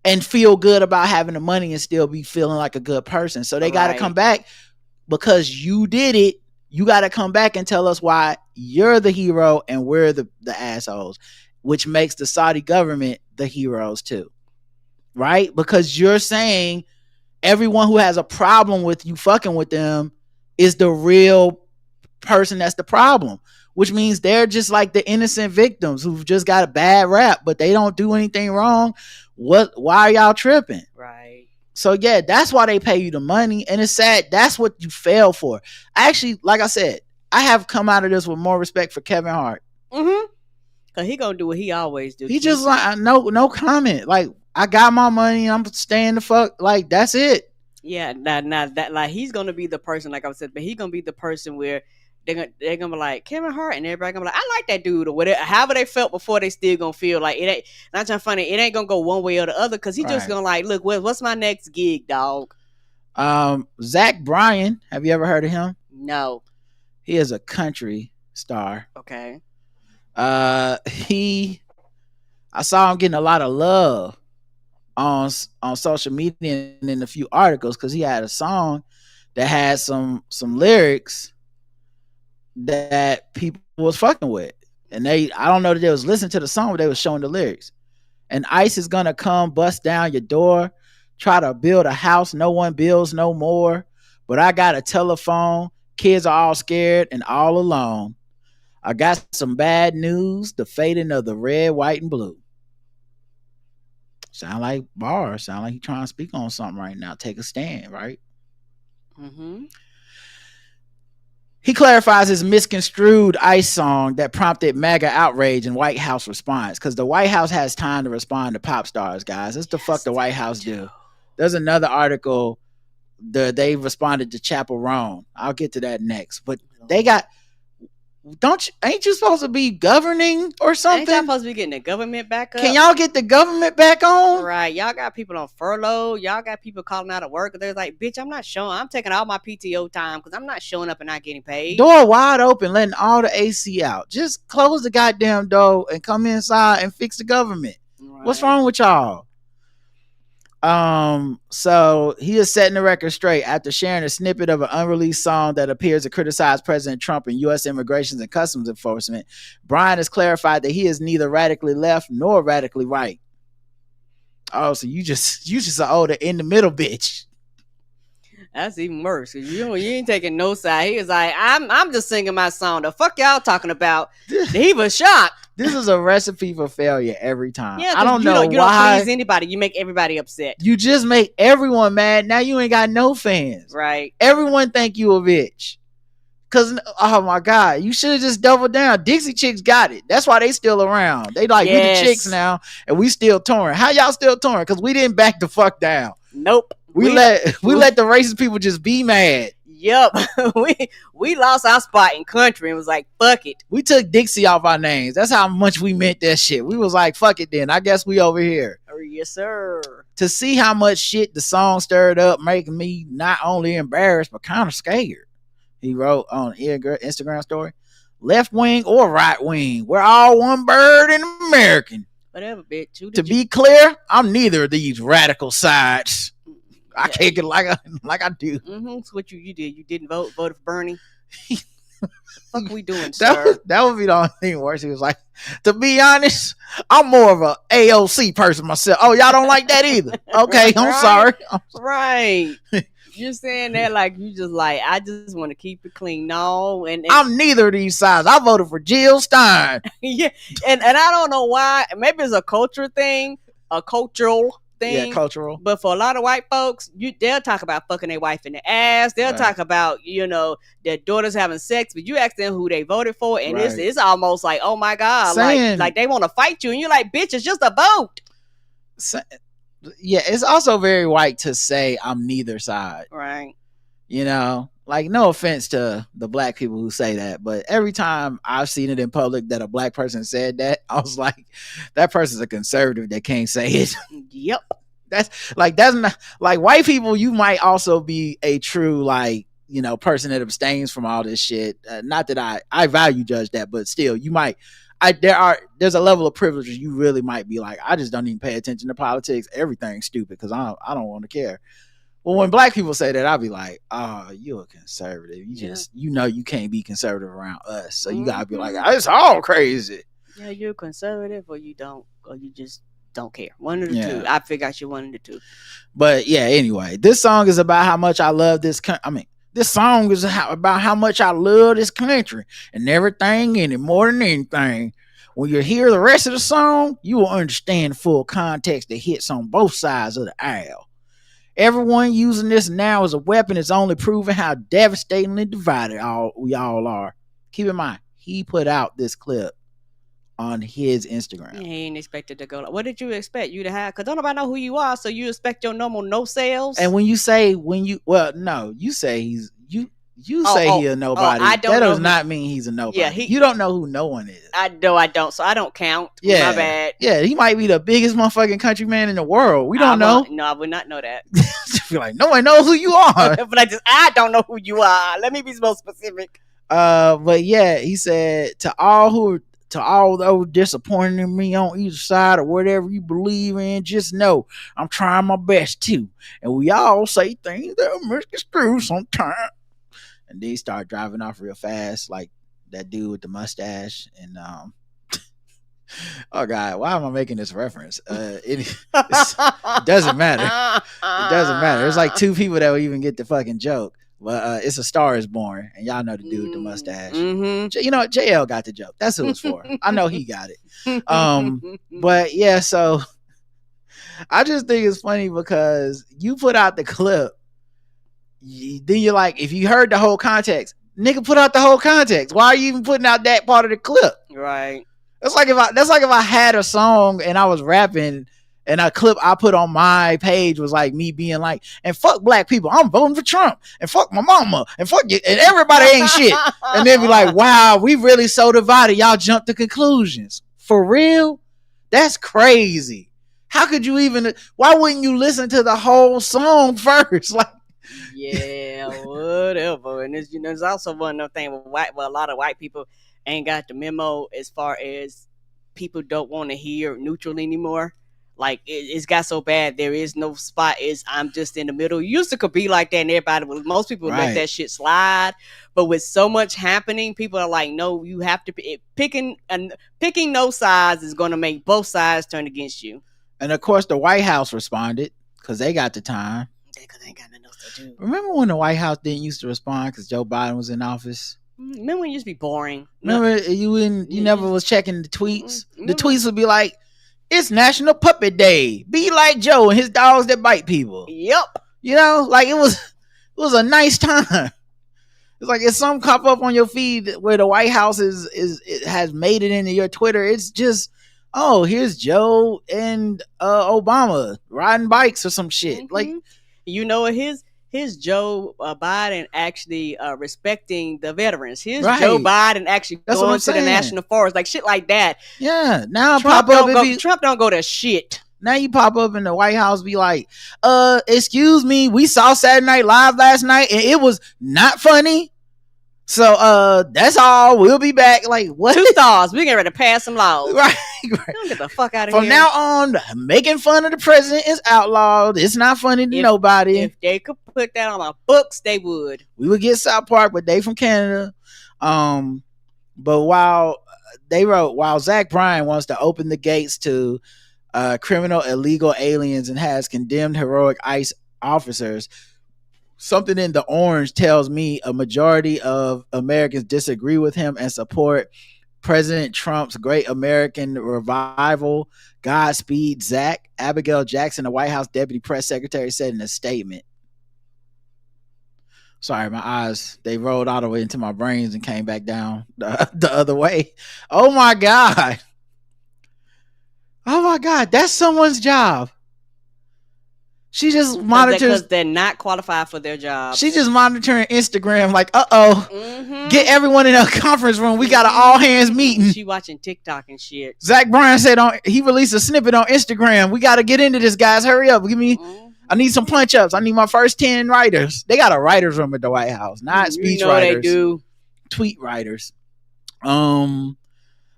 and feel good about having the money and still be feeling like a good person. So they got to come back because you did it. You got to come back and tell us why you're the hero and we're the assholes, which makes the Saudi government the heroes too. Right? Because you're saying everyone who has a problem with you fucking with them is the real person that's the problem, which means they're just like the innocent victims who've just got a bad rap, but they don't do anything wrong. Why are y'all tripping? Right. So yeah, that's why they pay you the money, and it's sad. That's what you fell for. Actually, like I said, I have come out of this with more respect for Kevin Hart. Cause he gonna do what he always do. He just like no comment. Like, I got my money, I'm staying the fuck. Like, that's it. Yeah, now that, like, he's gonna be the person, like I said, but he's gonna be the person where they're gonna be like Kevin Hart, and everybody gonna be like, I like that dude, or whatever. However they felt before, they still gonna feel like it ain't. Not trying funny. It ain't gonna go one way or the other because he just gonna like, look, what's my next gig, dog? Zach Bryan, have you ever heard of him? No. He is a country star. Okay. I saw him getting a lot of love on social media and in a few articles because he had a song that had some lyrics that people was fucking with, and I don't know that they was listening to the song, but they was showing the lyrics. And ICE is gonna come bust down your door, try to build a house no one builds no more, but I got a telephone, kids are all scared and all alone. I got some bad news, the fading of the red, white, and blue. Sound like bars. Sound like he trying to speak on something right now. Take a stand, right? He clarifies his misconstrued ICE song that prompted MAGA outrage and White House response, because the White House has time to respond to pop stars, guys. That's the fuck the White House do. There's another article they responded to Chappel Roan. I'll get to that next. But they got... ain't you supposed to be governing or something? Ain't y'all supposed to be getting the government back up? Can y'all get the government back on? Right. Y'all got people on furlough. Y'all got people calling out of work. They're like, bitch, I'm not showing. I'm taking all my PTO time because I'm not showing up and not getting paid. Door wide open, letting all the AC out. Just close the goddamn door and come inside and fix the government. Right. What's wrong with y'all? So he is setting the record straight after sharing a snippet of an unreleased song that appears to criticize President Trump and U.S. Immigration and Customs Enforcement. Bryan has clarified that he is neither radically left nor radically right. Oh, so you just an older in the middle bitch. That's even worse. You ain't taking no side. He was like, I'm just singing my song. The fuck y'all talking about? He was shocked. This is a recipe for failure every time. Yeah, I don't know you why. don't please anybody. You make everybody upset. You just make everyone mad. Now you ain't got no fans. Right. Everyone think you a bitch. Cause, oh my God, you should have just doubled down. Dixie Chicks got it. That's why they still around. They like, we the chicks now, and we still touring. How y'all still touring? Cause we didn't back the fuck down. Nope. We let the racist people just be mad. Yep. we lost our spot in country and was like, fuck it. We took Dixie off our names. That's how much we meant that shit. We was like, fuck it then. I guess we over here. Yes, sir. To see how much shit the song stirred up, making me not only embarrassed, but kind of scared. He wrote on Instagram story, left wing or right wing, we're all one bird and American. Whatever, bitch. To be clear, I'm neither of these radical sides. I can't get like I do. So what you did? You didn't vote for Bernie. What we doing, sir? That would be the only thing worse. He was like, to be honest, I'm more of a AOC person myself. Oh, y'all don't like that either? Okay, I'm sorry. Right. You're saying that like you just like I just want to keep it clean. No, and I'm neither of these sides. I voted for Jill Stein. Yeah, and I don't know why. Maybe it's a cultural thing. Yeah, cultural. But for a lot of white folks, they'll talk about fucking their wife in the ass. They'll talk about, their daughters having sex, but you ask them who they voted for, and it's almost like, oh my God, like they want to fight you, and you're like, bitch, it's just a vote. Yeah, it's also very white to say I'm neither side. Right. Like no offense to the black people who say that, but every time I've seen it in public that a black person said that, I was like, that person's a conservative that can't say it. Yep. That's not like white people. You might also be a true person that abstains from all this shit. Not that I value judge that, but still, you might. There's a level of privilege you really might be like, I just don't even pay attention to politics. Everything's stupid because I don't want to care. Well, when black people say that, I'll be like, oh, you're a conservative. You just, you can't be conservative around us. So you gotta be like, it's all crazy. Yeah, you're conservative or you just don't care. One of the two. I figure out you're one of the two. But yeah, anyway, this song is about how much I love this country. This song is about how much I love this country and everything in it more than anything. When you hear the rest of the song, you will understand the full context that hits on both sides of the aisle. Everyone using this now as a weapon is only proving how devastatingly divided we all are. Keep in mind, he put out this clip on his Instagram. Yeah, he ain't expected to go. What did you expect you to have? Because don't nobody know who you are, so you expect your normal no sales. And you say he a nobody. That does not mean he's a nobody. Yeah, you don't know who no one is. I don't, so I don't count. Yeah, my bad. Yeah, he might be the biggest motherfucking countryman in the world. We don't know. No, I would not know that. Feel like no one knows who you are. But I don't know who you are. Let me be more specific. But yeah, he said to all those disappointing me on either side or whatever you believe in, just know I'm trying my best too. And we all say things that are misconstrued sometimes. And then he started driving off real fast, like that dude with the mustache. And oh God, why am I making this reference? It doesn't matter. It doesn't matter. There's like two people that will even get the fucking joke. But it's A Star Is Born, and y'all know the dude with the mustache. Mm-hmm. JL got the joke. That's who it's for. I know he got it. But yeah, so I just think it's funny because you put out the clip. Then you're like, if you heard the whole context, nigga, put out the whole context. Why are you even putting out that part of the clip? Right. That's like if I had a song and I was rapping and a clip I put on my page was like me being like, and fuck black people, I'm voting for Trump, and fuck my mama, and fuck you, and everybody ain't shit. And then be like, wow, we really so divided. Y'all jump to conclusions. For real? That's crazy. How could you even? Why wouldn't you listen to the whole song first? Like. Yeah, whatever. And it's also one of those things with a lot of white people ain't got the memo as far as people don't want to hear neutral anymore. Like it's got so bad there is no spot. I'm just in the middle. It used to could be like that, and most people would let that shit slide. But with so much happening, people are like, no, you have to picking no sides is going to make both sides turn against you. And of course, the White House responded because they got the time. Because they ain't got nothing else to do. Remember when the White House didn't used to respond because Joe Biden was in office? Remember when it used to be boring? Remember you never was checking the tweets? The tweets would be like, it's National Puppet Day. Be like Joe and his dogs that bite people. Yep. Like it was a nice time. It's like if something pop up on your feed where the White House it has made it into your Twitter, it's just, oh, here's Joe and Obama riding bikes or some shit. Mm-hmm. Like, you know what his Joe Biden actually respecting the veterans. His Joe Biden actually going to the national forest, like shit like that. Yeah, now Trump don't go to shit. Now you pop up in the White House, be like, excuse me, we saw Saturday Night Live last night and it was not funny. So that's all. We'll be back. Like what? 2 stars. We getting ready to pass some laws. Right. Don't get the fuck out of From here. now on, making fun of the president is outlawed. It's not funny to nobody. If they could put that on our books, they would. We would get South Park, but they from Canada. But while Zach Bryan wants to open the gates to criminal illegal aliens and has condemned heroic ICE officers, something in the orange tells me a majority of Americans disagree with him and support President Trump's Great American Revival. Godspeed, Zach. Abigail Jackson, the White House Deputy Press Secretary, said in a statement. Sorry, my eyes, they rolled all the way into my brains and came back down the other way. Oh my God. Oh my God. That's someone's job. She just monitors. Because they're not qualified for their job. She just monitoring Instagram like, get everyone in a conference room. We got an all hands meeting. She watching TikTok and shit. Zach Bryan said he released a snippet on Instagram. We got to get into this, guys. Hurry up. I need some punch ups. I need my first 10 writers. They got a writer's room at the White House, not speech writers. They do. Tweet writers. I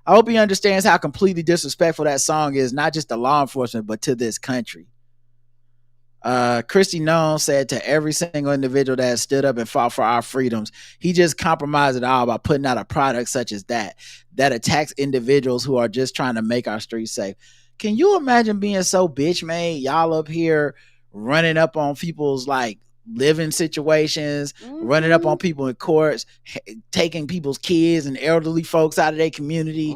hope he understands how completely disrespectful that song is, not just to law enforcement, but to this country. Kristi Noem said to every single individual that has stood up and fought for our freedoms, he just compromised it all by putting out a product such as that attacks individuals who are just trying to make our streets safe. Can you imagine being so bitch made? Y'all up here running up on people's like living situations, running up on people in courts, taking people's kids and elderly folks out of their community,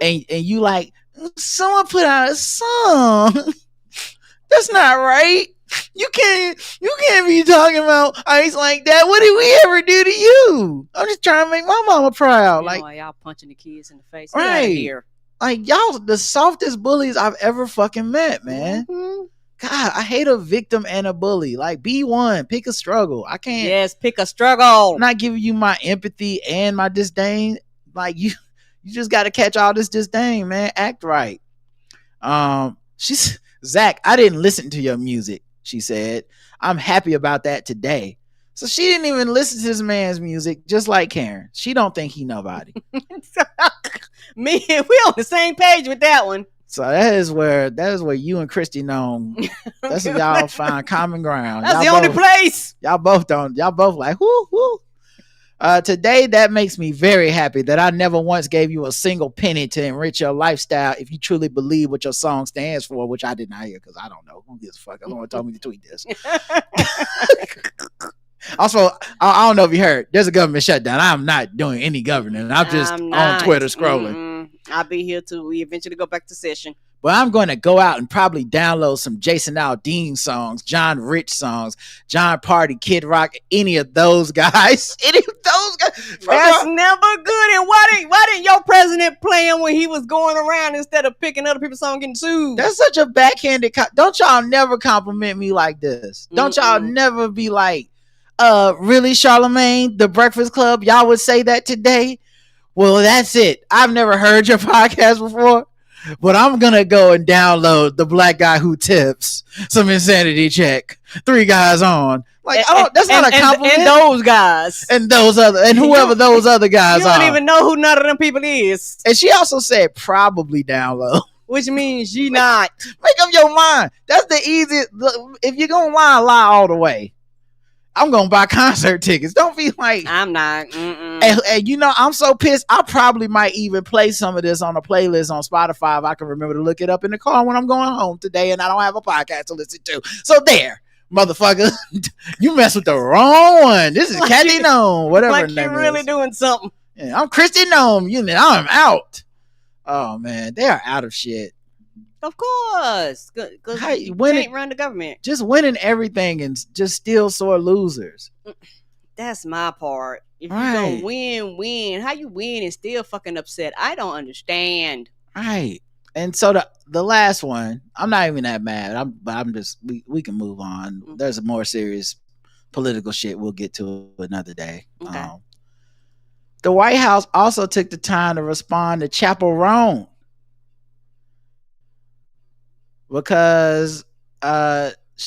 and you like, someone put out a song. That's not right. You can't be talking about ICE like that. What did we ever do to you? I'm just trying to make my mama proud. Like y'all punching the kids in the face. Right. Here. Like y'all the softest bullies I've ever fucking met, man. God, I hate a victim and a bully. Like, be one. Pick a struggle. I can't. Yes, pick a struggle. I'm not giving you my empathy and my disdain. Like, you just got to catch all this disdain, man. Act right. Zach, I didn't listen to your music, she said. I'm happy about that today. So she didn't even listen to this man's music, just like Karen. She don't think he nobody. Me, we on the same page with that one. So that is where you and Kristi Noem, that's where y'all find common ground. That's the only place. Y'all both like, whoo. Today, that makes me very happy that I never once gave you a single penny to enrich your lifestyle if you truly believe what your song stands for, which I did not hear because I don't know. Who gives a fuck? Someone told me to tweet this. Also, I don't know if you heard, there's a government shutdown. I'm not doing any governing. I'm just on Twitter scrolling. I'll be here till we eventually go back to session. But I'm going to go out and probably download some Jason Aldean songs, John Rich songs, John Party, Kid Rock, any of those guys. That's never good. And why didn't your president play him when he was going around instead of picking other people's songs getting sued? That's such a backhanded. Don't y'all never compliment me like this. Don't y'all never be like, really, Charlemagne, The Breakfast Club, y'all would say that today? Well, that's it. I've never heard your podcast before, but I'm going to go and download The Black Guy Who Tips, some insanity check, 3 guys on. Like, that's not a compliment. And those guys. And whoever those other guys are. You don't even know who none of them people is. And she also said probably download. Which means you not. Make up your mind. That's the easiest. If you're going to lie all the way. I'm going to buy concert tickets. Don't be like... I'm not. And you know, I'm so pissed. I probably might even play some of this on a playlist on Spotify if I can remember to look it up in the car when I'm going home today and I don't have a podcast to listen to. So there, motherfucker. You mess with the wrong one. This is Kathy Noem, whatever her name is. Like you're really doing something. Yeah, I'm Kristi Noem. I'm out. Oh, man. They are out of shit. Of course, because you can't run the government. Just winning everything and just still sore losers. That's my part. If you don't win. How you win and still fucking upset? I don't understand. Right. And so the last one, I'm not even that mad. I'm just we can move on. There's a more serious political shit we'll get to another day. Okay. The White House also took the time to respond to Chappel Roan. Because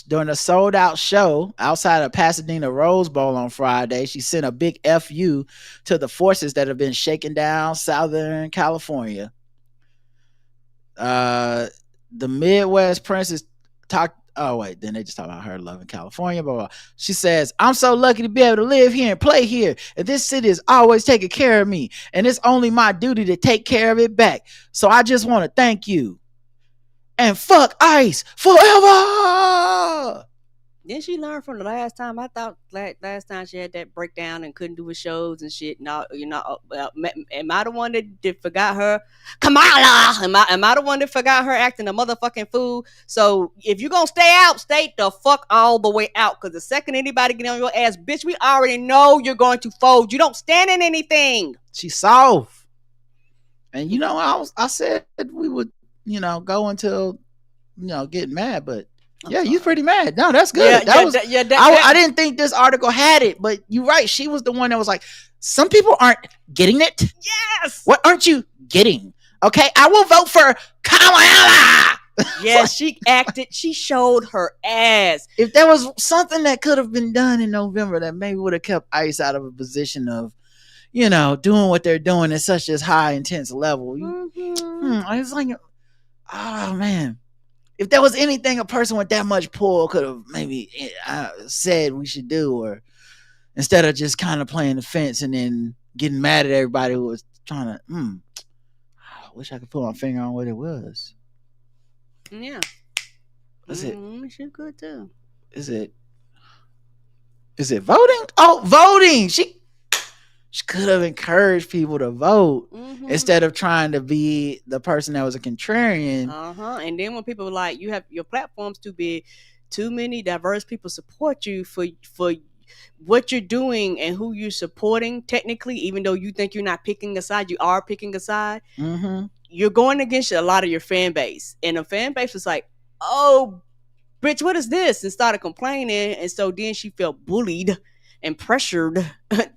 during a sold out show outside of Pasadena Rose Bowl on Friday. She sent a big FU to the forces that have been shaking down Southern California. The Midwest Princess talked. Oh wait, then they just talk about her loving California. Blah, blah. She says, "I'm so lucky to be able to live here and play here. And this city is always taking care of me, and it's only my duty to take care of it back. So I just want to thank you. And fuck ICE forever." Didn't she learn from the last time? I thought last time she had that breakdown and couldn't do her shows and shit. No, am I the one that forgot her? Kamala! Am I the one that forgot her acting a motherfucking fool? So if you're gonna stay out, stay the fuck all the way out. Because the second anybody get on your ass, bitch, we already know you're going to fold. You don't stand in anything. She's soft. And I said we would, go until, getting mad, but yeah, you pretty mad. No, that's good. I didn't think this article had it, but you're right. She was the one that was like, some people aren't getting it. Yes. What aren't you getting? Okay, I will vote for Kamala. Yes, she acted. She showed her ass. If there was something that could have been done in November that maybe would have kept ICE out of a position of, doing what they're doing at such a high intense level. I was like, oh man. If there was anything a person with that much pull could have maybe said we should do, or instead of just kind of playing the fence and then getting mad at everybody who was trying to, I wish I could put my finger on what it was. Yeah. Is it? She good too. Is it voting? Oh, voting. She could have encouraged people to vote instead of trying to be the person that was a contrarian. And then when people like, you have your platforms too big, too many diverse people support you for what you're doing and who you're supporting. Technically, even though you think you're not picking a side, you are picking a side. You're going against a lot of your fan base, and the fan base was like, "Oh, bitch, what is this?" and started complaining, and so then she felt bullied and pressured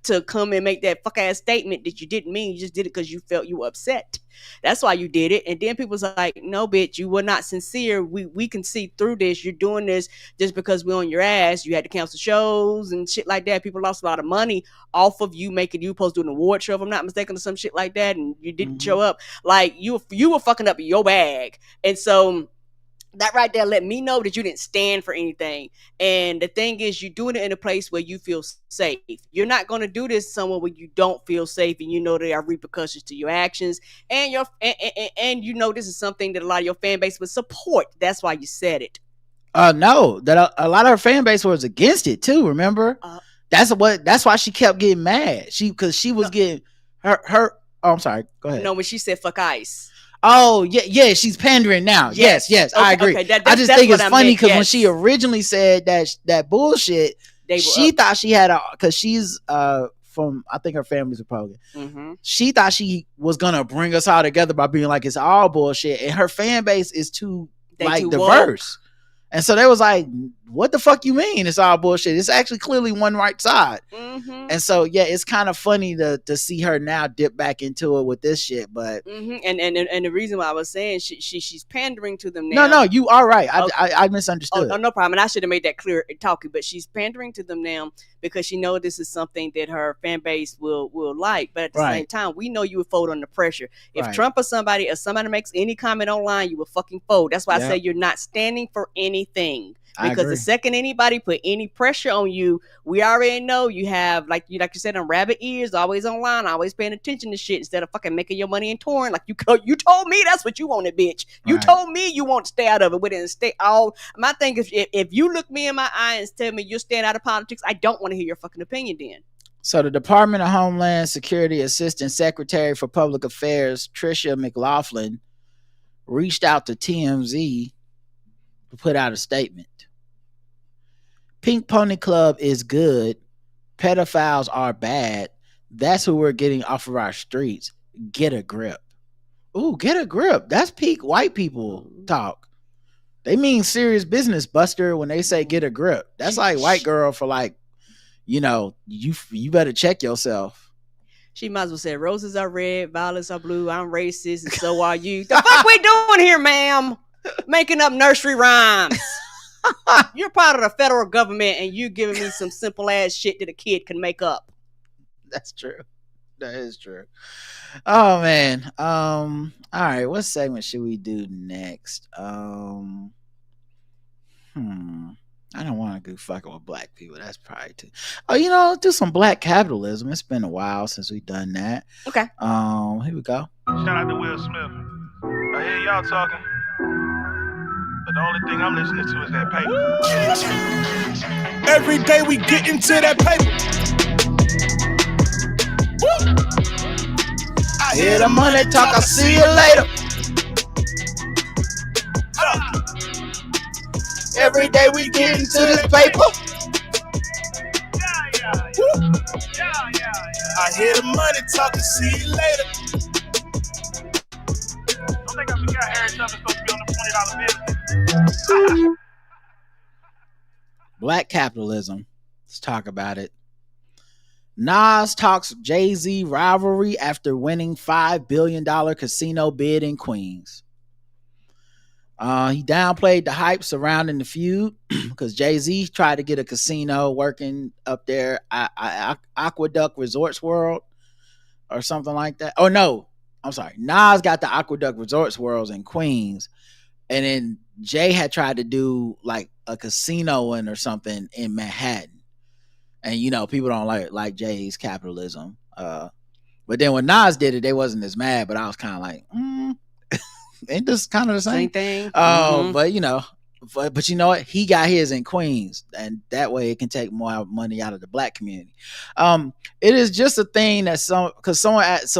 to come and make that fuck ass statement that you didn't mean. You just did it because you felt you were upset. That's why you did it. And then people was like, no, bitch, you were not sincere. We can see through this. You're doing this just because we're on your ass. You had to cancel shows and shit like that. People lost a lot of money off of you making, you supposed to do an award show, if I'm not mistaken, or some shit like that. And you didn't show up. Like you were fucking up your bag. And so that right there let me know that you didn't stand for anything. And the thing is, you're doing it in a place where you feel safe. You're not going to do this somewhere where you don't feel safe and you know there are repercussions to your actions. And and this is something that a lot of your fan base would support. That's why you said it. No, that a lot of her fan base was against it too. Remember, that's why she kept getting mad. Because she was getting her. Oh, I'm sorry. Go ahead. No, when she said "fuck ICE." Oh yeah, she's pandering now. Yes, okay, I agree. Okay, I just think it's funny because when she originally said that bullshit, she thought she had because she's from, I think her family's Republican. She thought she was gonna bring us all together by being like, it's all bullshit, and her fan base is too diverse. And so they was like, what the fuck you mean it's all bullshit? It's actually clearly one right side. And so, yeah, it's kind of funny to see her now dip back into it with this shit. But and the reason why I was saying she's pandering to them now. No, you are right. I misunderstood. Oh, no problem. And I should have made that clear talking. But she's pandering to them now because she knows this is something that her fan base will like. But at the same time, we know you would fold under pressure. If Trump or somebody makes any comment online, you will fucking fold. That's why I say you're not standing for anything. Because the second anybody put any pressure on you, we already know you have, like you said, on rabbit ears, always online, always paying attention to shit instead of fucking making your money in torn. Like you told me that's what you wanted, bitch. You told me you want to stay out of it. We didn't stay all. My thing is, if you look me in my eye and tell me you're staying out of politics, I don't want to hear your fucking opinion then. So the Department of Homeland Security Assistant Secretary for Public Affairs, Tricia McLaughlin, reached out to TMZ to put out a statement. Pink Pony Club is good. Pedophiles are bad. That's who we're getting off of our streets. Get a grip. Ooh, get a grip. That's peak white people talk. They mean serious business, Buster, when they say get a grip. That's like white girl for like, you better check yourself. She might as well say roses are red, violets are blue, I'm racist, and so are you. The fuck we doing here, ma'am? Making up nursery rhymes. You're part of the federal government, and you giving me some simple ass shit that a kid can make up. That's true. That is true. Oh man. All right. What segment should we do next? I don't want to go fucking with black people. That's probably too. Oh, do some black capitalism. It's been a while since we've done that. Okay. Here we go. Shout out to Will Smith. I hear y'all talking, but the only thing I'm listening to is that paper. Every day we get into that paper. I hear the money talk. I'll see you later. Every day we get into this paper. I hear the money talking, see you later. Don't think I forgot Harry Tubman's supposed to be on the $20 bill. Black capitalism. Let's talk about it. Nas talks Jay-Z rivalry after winning $5 billion casino bid in Queens. He downplayed the hype surrounding the feud because Jay-Z tried to get a casino working up there, Aqueduct Resorts World or something like that. Oh no, I'm sorry. Nas got the Aqueduct Resorts Worlds in Queens, and then Jay had tried to do like a casino or something in Manhattan. And people don't like Jay's capitalism. But then when Nas did it, they wasn't as mad. But I was kind of like, ain't this kind of the same thing? But but you know what? He got his in Queens, and that way it can take more money out of the black community. It is just a thing that so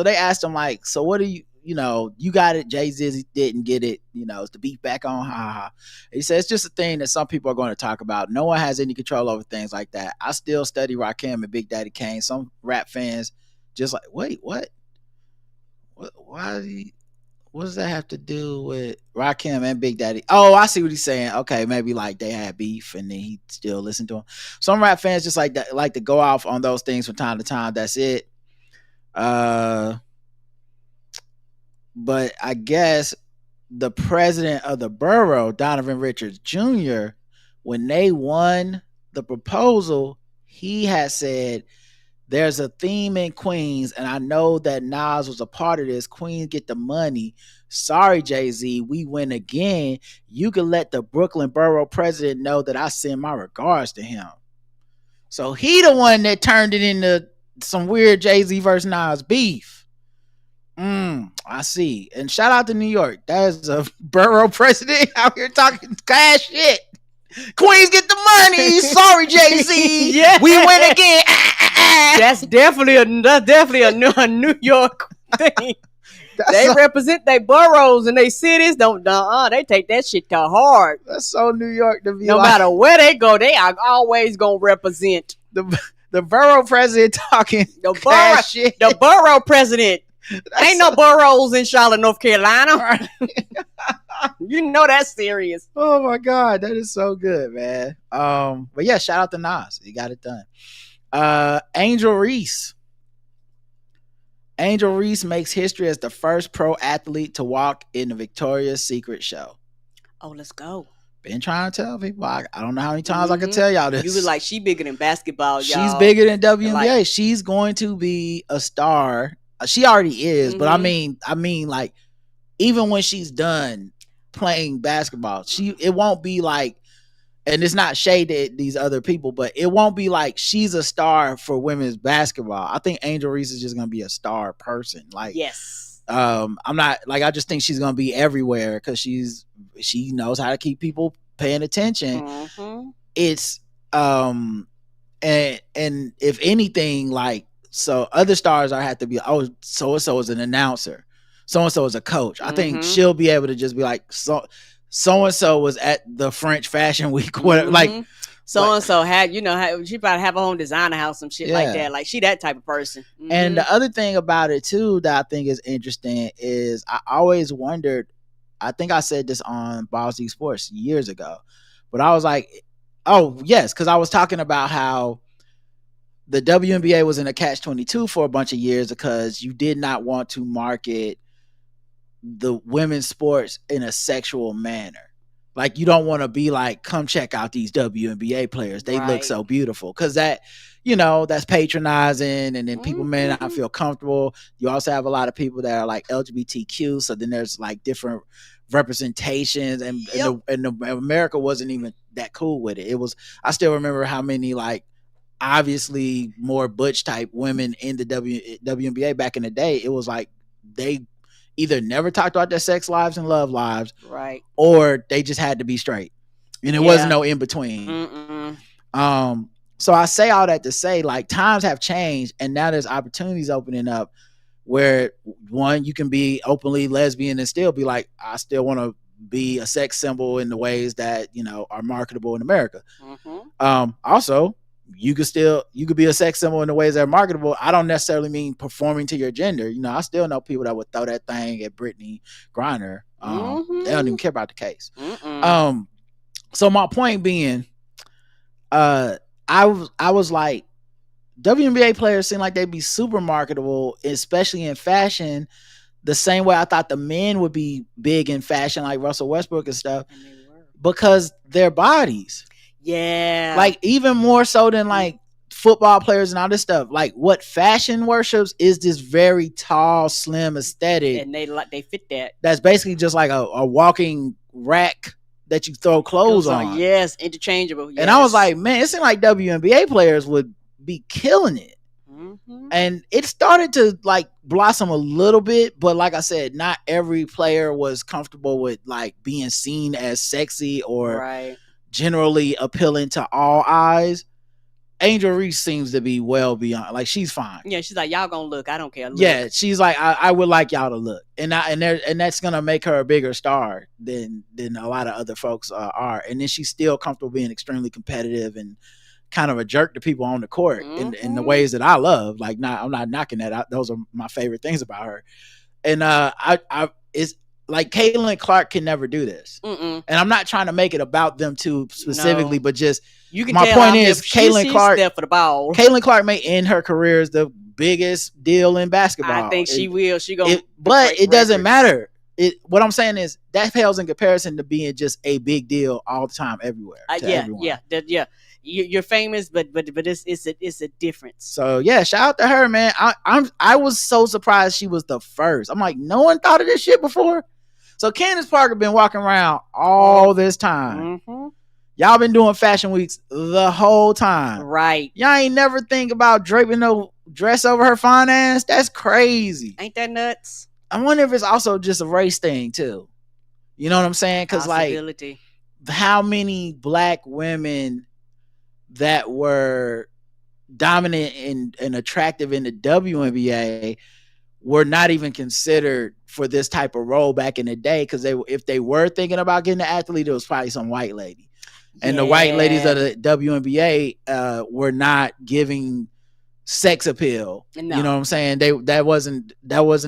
they asked him like, so what do you got it? Jay-Z didn't get it. It's the beat back on. He said it's just a thing that some people are going to talk about. No one has any control over things like that. I still study Rakim and Big Daddy Kane. Some rap fans just like, wait, what? Why? What does that have to do with Rakim and Big Daddy? Oh, I see what he's saying. Okay, maybe like they had beef and then he still listened to him. Some rap fans just like that, like to go off on those things from time to time. That's it. But I guess the president of the borough, Donovan Richards Jr., when they won the proposal, he had said, there's a theme in Queens, and I know that Nas was a part of this. Queens get the money. Sorry, Jay-Z, we win again. You can let the Brooklyn borough president know that I send my regards to him. So he the one that turned it into some weird Jay-Z versus Nas beef. I see. And shout out to New York. There's a borough president out here talking cash shit. Queens get the money. Sorry, Jay-Z. Yeah. We win again. That's definitely a New York thing. They represent their boroughs and their cities. They take that shit to heart. That's so New York to be. No matter where they go, they are always gonna represent the borough president talking cash shit. The borough president. Ain't no boroughs in Charlotte, North Carolina. Right. You know that's serious. Oh my God, that is so good, man. But yeah, shout out to Nas. He got it done. Angel Reese. Angel Reese makes history as the first pro athlete to walk in the Victoria's Secret show. Oh, let's go. Been trying to tell people. I don't know how many times I can tell y'all this. You was like, she bigger than basketball, y'all. She's bigger than WNBA. Like, she's going to be a star. She already is, but I mean, like, even when she's done playing basketball, it won't be like, and it's not shade at these other people, but it won't be like she's a star for women's basketball. I think Angel Reese is just gonna be a star person. Like, yes, I'm not like, I just think she's gonna be everywhere because she knows how to keep people paying attention. It's and if anything, like. So other stars have to be, oh, so-and-so is an announcer. So-and-so is a coach. I think she'll be able to just be like, so-and-so was at the French Fashion Week. Whatever. Like, so-and-so had, she probably have her own designer house, some shit like that. Like, she that type of person. And the other thing about it, too, that I think is interesting is I always wondered, I think I said this on Ball Z Sports years ago, but I was like, oh, yes, because I was talking about how the WNBA was in a catch-22 for a bunch of years because you did not want to market the women's sports in a sexual manner. Like, you don't want to be like, come check out these WNBA players. They look so beautiful. Because that, that's patronizing. And then people may not feel comfortable. You also have a lot of people that are like LGBTQ. So then there's like different representations. And America wasn't even that cool with it. I still remember how many like obviously more butch type women in the WNBA back in the day. It was like they either never talked about their sex lives and love lives, right, or they just had to be straight, and there wasn't no in between. So I say all that to say, like, times have changed, and now there's opportunities opening up where one, you can be openly lesbian and still be like, I still want to be a sex symbol in the ways that are marketable in America. Also, you could be a sex symbol in the ways that are marketable. I don't necessarily mean performing to your gender. I still know people that would throw that thing at Brittany Griner. They don't even care about the case. So my point being, I was like, WNBA players seem like they'd be super marketable, especially in fashion, the same way I thought the men would be big in fashion, like Russell Westbrook and stuff, because their bodies. Yeah. Like, even more so than like football players and all this stuff. Like, what fashion worships is this very tall, slim aesthetic. And they fit that. That's basically just like a walking rack that you throw clothes on. Yes, interchangeable. Yes. And I was like, man, it seemed like WNBA players would be killing it. And it started to like blossom a little bit, but like I said, not every player was comfortable with like being seen as sexy or generally appealing to all eyes. Angel Reese seems to be well beyond, like, she's fine. Yeah, she's like, y'all gonna look, I don't care. Look. Yeah, she's like, I would like y'all to look, and that's gonna make her a bigger star than a lot of other folks are. And then she's still comfortable being extremely competitive and kind of a jerk to people on the court in the ways that I love. Like, I'm not knocking that. Those are my favorite things about her. And it's like Caitlin Clark can never do this. And I'm not trying to make it about them two specifically, but just you can. My point is, Caitlin Clark, there for the ball. Caitlin Clark may end her career as the biggest deal in basketball. I think she will. She gonna. But it doesn't matter. What I'm saying is that pales in comparison to being just a big deal all the time, everywhere. Yeah. You're famous, but it's a difference. So yeah, shout out to her, man. I was so surprised she was the first. I'm like, no one thought of this shit before. So Candace Parker been walking around all this time. Y'all been doing fashion weeks the whole time, right? Y'all ain't never think about draping no dress over her fine ass. That's crazy. Ain't that nuts? I wonder if it's also just a race thing too. You know what I'm saying? Because like, how many black women that were dominant and attractive in the WNBA were not even considered for this type of role back in the day, because if they were thinking about getting an athlete, it was probably some white lady. And the white ladies of the WNBA were not giving sex appeal. No. You know what I'm saying? That wasn't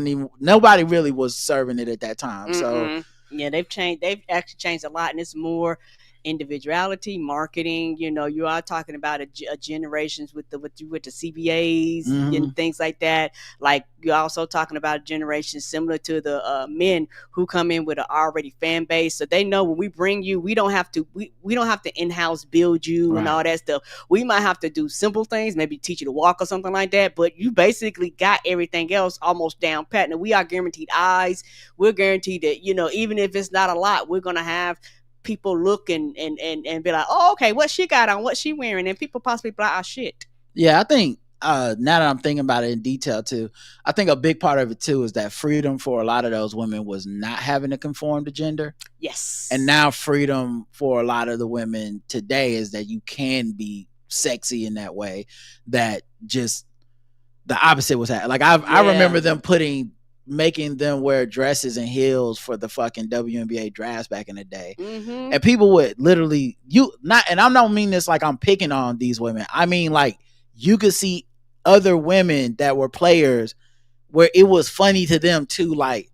even, nobody really was serving it at that time. So yeah, they've actually changed a lot, and it's more individuality, marketing. You are talking about a generations with the CBAs and things like that. Like, you're also talking about a generation similar to the men who come in with an already fan base, so they know when we bring you, we don't have to in-house build you and all that stuff. We might have to do simple things, maybe teach you to walk or something like that, but you basically got everything else almost down pat. And we are guaranteed eyes. We're guaranteed that, even if it's not a lot, we're gonna have people look and be like, oh, okay, what she got on, what she wearing, and people possibly buy our shit. Yeah, I think now that I'm thinking about it in detail too, I think a big part of it too is that freedom for a lot of those women was not having to conform to gender. Yes. And now freedom for a lot of the women today is that you can be sexy in that way, that just the opposite was happening. Like, I remember them making them wear dresses and heels for the fucking WNBA drafts back in the day. And people would literally, and I don't mean this like I'm picking on these women. I mean, like, you could see other women that were players where it was funny to them too. Like,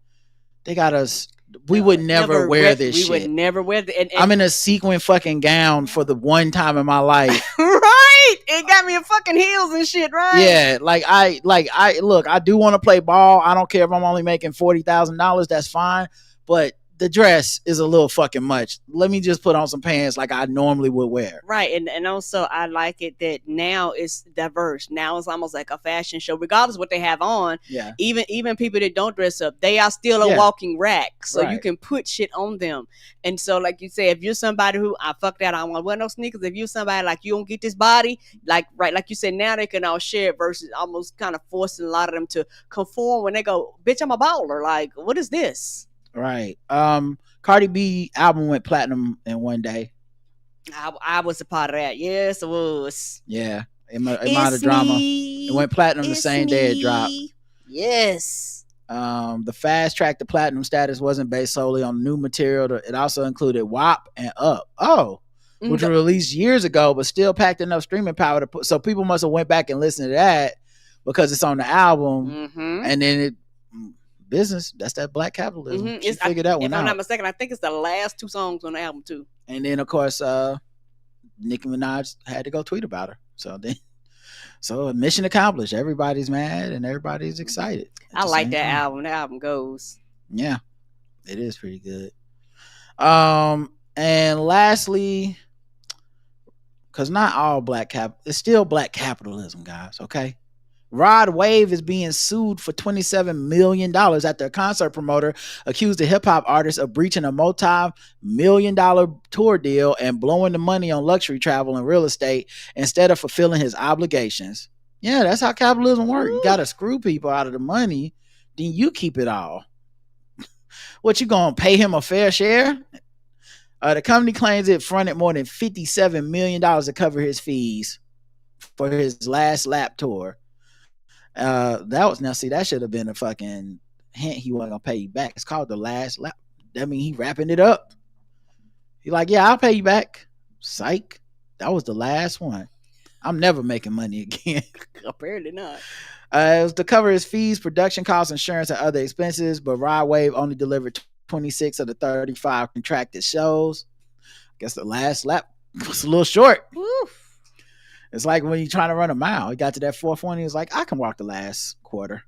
they got us. We would never wear this shit. We would never wear the. I'm in a sequin fucking gown for the one time in my life. Right. It got me in fucking heels and shit, right? Yeah. I look, I do want to play ball. I don't care if I'm only making $40,000. That's fine. But the dress is a little fucking much. Let me just put on some pants like I normally would wear. Right, and also I like it that now it's diverse. Now it's almost like a fashion show, regardless of what they have on. Yeah. Even people that don't dress up, they are still a walking rack, so you can put shit on them. And so, like you say, if you're somebody who fuck that, I don't want to wear no sneakers. If you're somebody like you don't get this body, like you said, now they can all share it versus almost kind of forcing a lot of them to conform when they go, bitch, I'm a baller. Like, what is this? Right. Cardi B album went platinum in one day. I was a part of that. Yes, it was. Yeah. Amount of drama. It went platinum the same day it dropped. Yes. The fast track to platinum status wasn't based solely on new material. It also included WAP and Up. Which were released years ago, but still packed enough streaming power to put. So people must have went back and listened to that because it's on the album, and then it. Business, that's that black capitalism. She figured that one out. If I'm not mistaken, I think it's the last 2 songs on the album too. And then of course, Nicki Minaj had to go tweet about her. So mission accomplished. Everybody's mad and everybody's excited. I like that album. The album goes. Yeah, it is pretty good. And lastly, because not all it's still black capitalism, guys. Okay. Rod Wave is being sued for $27 million after a concert promoter accused the hip-hop artist of breaching a multi-million-dollar tour deal and blowing the money on luxury travel and real estate instead of fulfilling his obligations. Yeah, that's how capitalism works. You got to screw people out of the money, then you keep it all. What, you going to pay him a fair share? The company claims it fronted more than $57 million to cover his fees for his last lap tour. That should have been a fucking hint he wasn't gonna pay you back. It's called the last lap. That means he wrapping it up. He like, yeah, I'll pay you back. Psych. That was the last one. I'm never making money again. Apparently not. It was to cover his fees, production costs, insurance, and other expenses, but Rod Wave only delivered 26 of the 35 contracted shows. I guess the last lap was a little short. Woof. It's like when you're trying to run a mile. He got to that fourth one. He was like, I can walk the last quarter.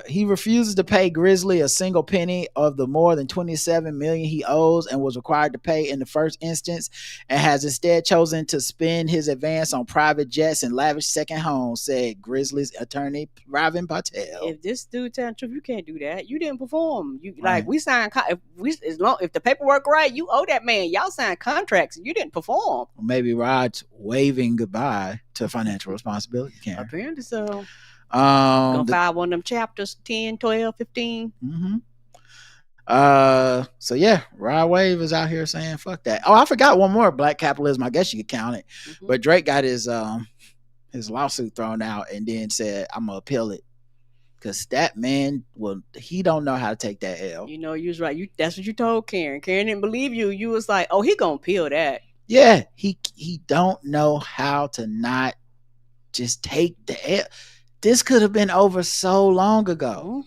He refuses to pay Grizzly a single penny of the more than $27 million he owes and was required to pay in the first instance, and has instead chosen to spend his advance on private jets and lavish second homes, said Grizzly's attorney Ravin Patel. If this dude telling the truth, you can't do that. You didn't perform. You right. Like we signed. If the paperwork right, you owe that man. Y'all signed contracts and you didn't perform. Or maybe Rod's waving goodbye to financial responsibility. Apparently so. Gonna file one of them chapters 10, 12, 15. So yeah, Rod Wave is out here saying fuck that. I forgot one more black capitalism. I guess you could count it. But Drake got his lawsuit thrown out and then said, I'm gonna appeal it. Cause that man he don't know how to take that L. You know, you was right. That's what you told Karen. Karen didn't believe you. You was like, oh, he gonna appeal that. Yeah, he don't know how to not just take the L. This could have been over so long ago.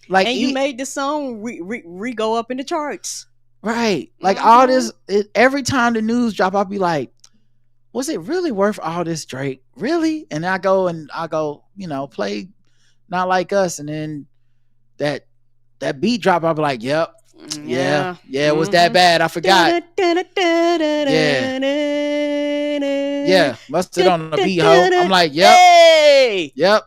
Like, and you made the song re go up in the charts. Right. Like all this, every time the news drop, I'll be like, was it really worth all this, Drake? Really? And I go, play Not Like Us. And then that beat drop, I'll be like, yep. Yeah. It was that bad. I forgot. Yeah, mustard on the beat, ho. I'm like, yep. Hey! Yep.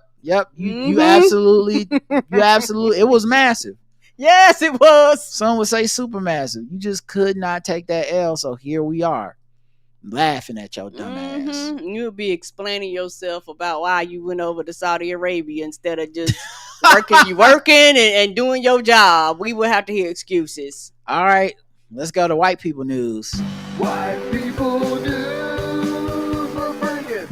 You absolutely, it was massive. Yes, it was. Some would say super massive. You just could not take that L. So here we are, laughing at your dumb ass. You'll be explaining yourself about why you went over to Saudi Arabia instead of just working and doing your job. We would have to hear excuses. All right, let's go to white people news. White people news, we're bringing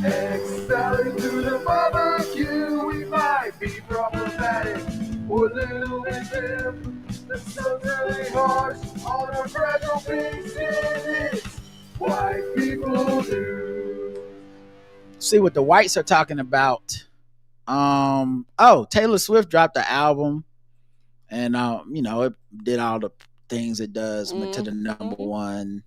egg-salad to the barbecue. We might be problematic or a little bit dim. The sun's really harsh on our fragile pieces. White people news. See what the whites are talking about. Taylor Swift dropped the album, and it did all the things it does, went to the number one.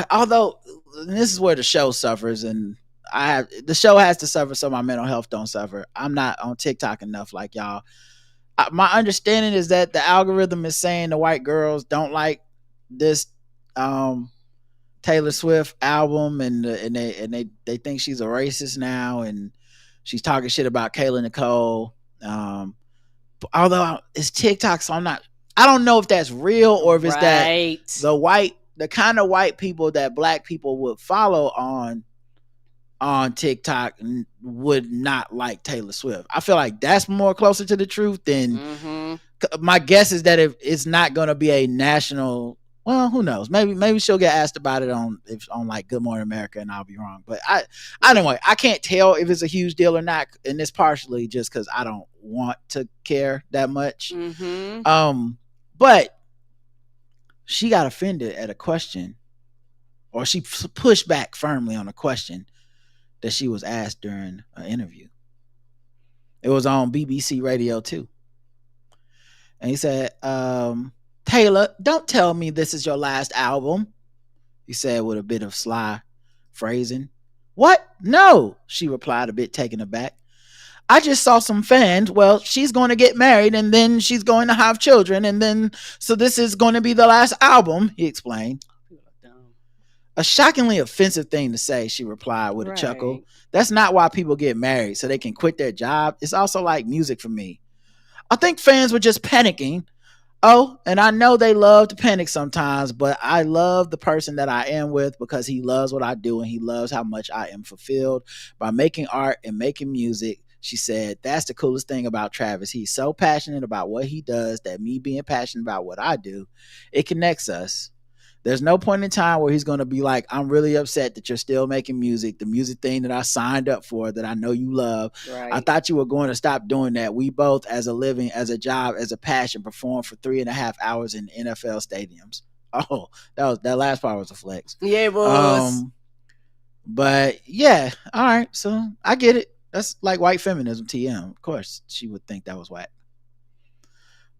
Although this is where the show suffers, and the show has to suffer so my mental health don't suffer. I'm not on TikTok enough like y'all. my understanding is that the algorithm is saying the white girls don't like this Taylor Swift album, and they think she's a racist now, and she's talking shit about Kayla Nicole. Although it's TikTok, so I don't know if that's real or if it's that the kind of white people that black people would follow on TikTok would not like Taylor Swift. I feel like that's more closer to the truth than my guess is that if it's not going to be a national, well, who knows? Maybe she'll get asked about it on like Good Morning America, and I'll be wrong. But anyway, I can't tell if it's a huge deal or not, and it's partially just because I don't want to care that much. But she got offended at a question, or she pushed back firmly on a question that she was asked during an interview. It was on BBC Radio 2. And he said, Taylor, don't tell me this is your last album, he said with a bit of sly phrasing. What? No, she replied, a bit taken aback. I just saw some fans. Well, she's going to get married, and then she's going to have children, and then so this is going to be the last album, he explained. A shockingly offensive thing to say, she replied with a chuckle. That's not why people get married, so they can quit their job. It's also like music for me. I think fans were just panicking. Oh, and I know they love to panic sometimes, but I love the person that I am with because he loves what I do, and he loves how much I am fulfilled by making art and making music. She said, that's the coolest thing about Travis. He's so passionate about what he does that me being passionate about what I do, it connects us. There's no point in time where he's going to be like, I'm really upset that you're still making music, the music thing that I signed up for, that I know you love. Right. I thought you were going to stop doing that. We both, as a living, as a job, as a passion, perform for 3.5 hours in NFL stadiums. Oh, that last part was a flex. Yeah, it was. But yeah, all right. So I get it. That's like white feminism, TM. Of course, she would think that was whack.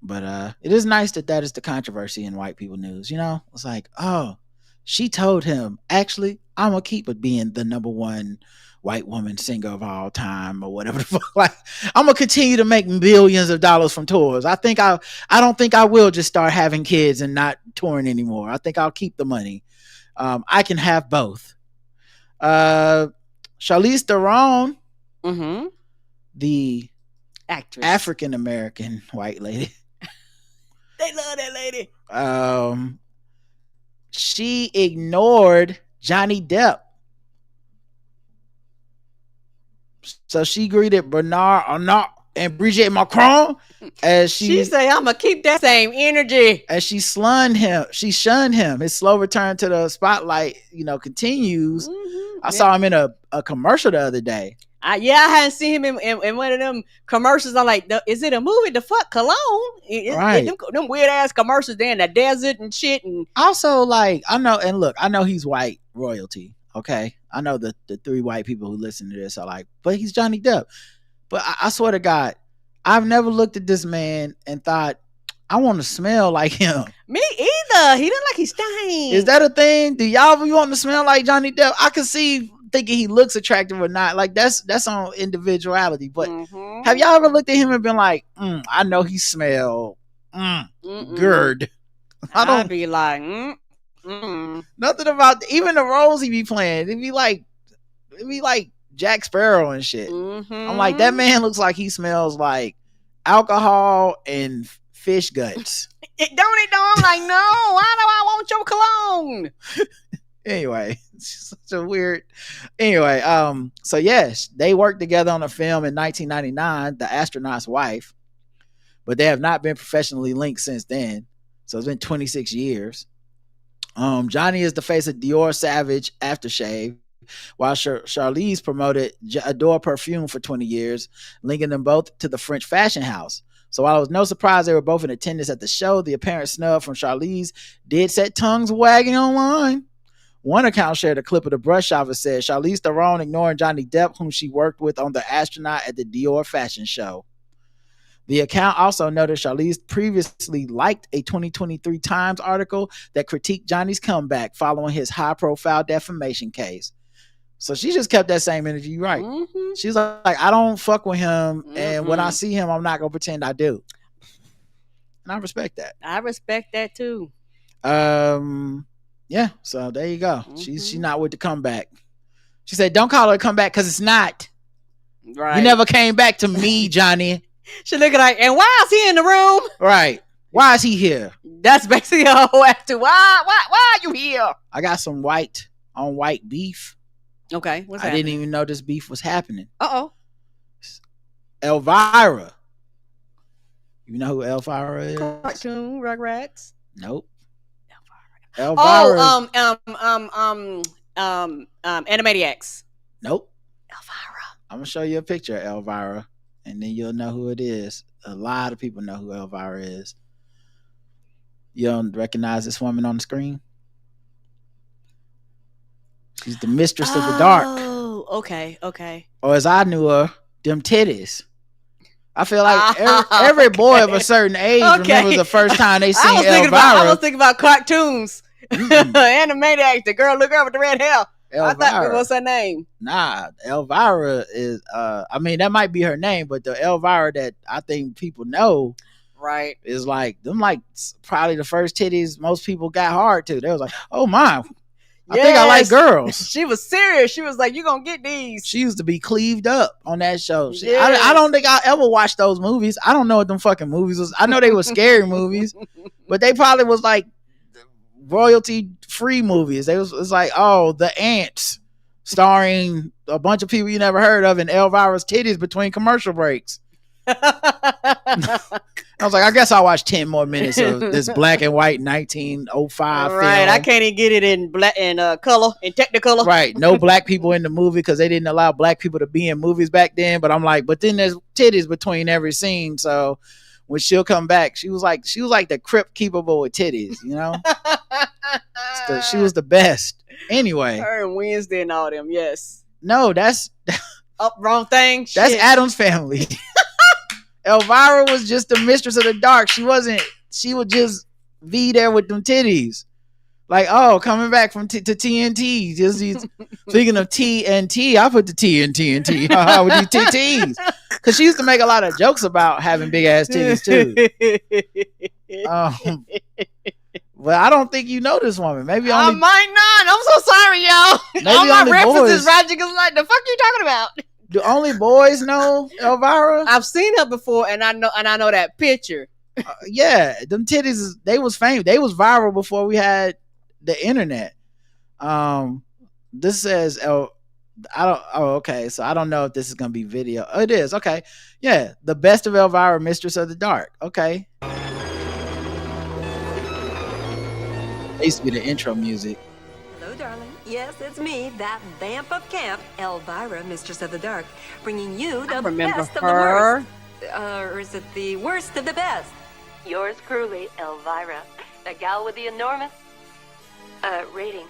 But it is nice that is the controversy in white people news. You know, it's like, oh, she told him, actually, I'm gonna keep it being the number one white woman singer of all time, or whatever the fuck. Like, I'm gonna continue to make billions of dollars from tours. I don't think I will just start having kids and not touring anymore. I think I'll keep the money. I can have both. Charlize Theron, the actress, African American white lady. They love that lady. She ignored Johnny Depp. So she greeted Bernard Arnault and Brigitte Macron as she said, I'm gonna keep that same energy. As she shunned him. His slow return to the spotlight, continues. I saw him in a commercial the other day. I hadn't seen him in one of them commercials. I'm like, is it a movie? The fuck, Cologne? Right. Them weird ass commercials there in the desert and shit. And also, like, I know he's white royalty. Okay, I know the 3 white people who listen to this are like, but he's Johnny Depp. But I swear to God, I've never looked at this man and thought, I want to smell like him. Me either. He look like he's stank. Is that a thing? Do y'all want to smell like Johnny Depp? I can see thinking he looks attractive or not. Like, that's on individuality. But have y'all ever looked at him and been like, I know he smell good. I'd be like, nothing about even the roles he be playing. It'd be like Jack Sparrow and shit. I'm like, that man looks like he smells like alcohol and fish guts. It don't. I'm like, no, why do I want your cologne? Anyway, it's such a weird. Anyway, so yes, they worked together on a film in 1999, The Astronaut's Wife, but they have not been professionally linked since then. So it's been 26 years. Johnny is the face of Dior Savage aftershave, while Charlize promoted Adore perfume for 20 years, linking them both to the French fashion house. So while it was no surprise they were both in attendance at the show, the apparent snub from Charlize did set tongues wagging online. One account shared a clip of the brush off and said, Charlize Theron ignoring Johnny Depp, whom she worked with on The Astronaut at the Dior fashion show. The account also noted Charlize previously liked a 2023 Times article that critiqued Johnny's comeback following his high-profile defamation case. So she just kept that same energy, right? She's like, I don't fuck with him, and when I see him, I'm not gonna pretend I do. and I respect that. I respect that too. Yeah. So there you go. She's not with the comeback. She said, "Don't call her a comeback because it's not. Right. You never came back to me, Johnny." She looking like, and why is he in the room? Right. Why is he here? That's basically her whole attitude. Why are you here? I got some white on white beef. Okay. What's I happening? didn't even know this beef was happening. Uh-oh. Elvira. You know who Elvira is? Cartoon Rugrats. Nope. Elvira. Elvira. Animaniacs. Nope. Elvira. I'm gonna show you a picture of Elvira, and then you'll know who it is. A lot of people know who Elvira is. You don't recognize this woman on the screen? She's the mistress of the dark. Oh, okay. Or as I knew her, them titties. I feel like every boy of a certain age remembers the first time they seen Elvira. I was thinking about cartoons. Animaniacs, the girl with the red hair. Elvira. I thought, what's her name? Nah, Elvira is, I mean, that might be her name, but the Elvira that I think people know, right, is like, them like probably the first titties most people got hard to. They was like, oh my, I think I like girls. She was serious. She was like, you gonna get these. She used to be cleaved up on that show. I don't think I ever watched those movies. I don't know what them fucking movies was. I know they were scary movies, but they probably was like royalty free movies. It was like, oh, The Ants, starring a bunch of people you never heard of, and Elvira's titties between commercial breaks. I was like, I guess I'll watch 10 more minutes of this black and white 1905 right film. I can't even get it in black and color, in technicolor. Right, no black people in the movie because they didn't allow black people to be in movies back then. But I'm like, but then there's titties between every scene. So when she'll come back, she was like the crypt keeper with titties, you know. She was the best. Anyway, her and Wednesday and all them. Yes. No, that's wrong thing. That's Shit. Adam's Family. Elvira was just the mistress of the dark. She would just be there with them titties. Like, oh, coming back from to TNT. Speaking of TNT, I put the T in TNT with these TTs. Because she used to make a lot of jokes about having big ass titties too. But I don't think you know this woman. Maybe only, I might not. I'm so sorry, y'all. All my references, Roger, because like, the fuck you talking about? Do only boys know Elvira? I've seen her before, and I know that picture. Yeah, them titties, they was famous. They was viral before we had the internet. This says okay, so I don't know if this is gonna be video. Oh, it is. Okay, yeah, the best of Elvira, mistress of the dark. Okay, it used to be the intro music. Hello, darling. Yes, it's me, that vamp of camp, Elvira, mistress of the dark, bringing you the best of the worst. Or is it the worst of the best? Yours truly, Elvira, the gal with the enormous ratings.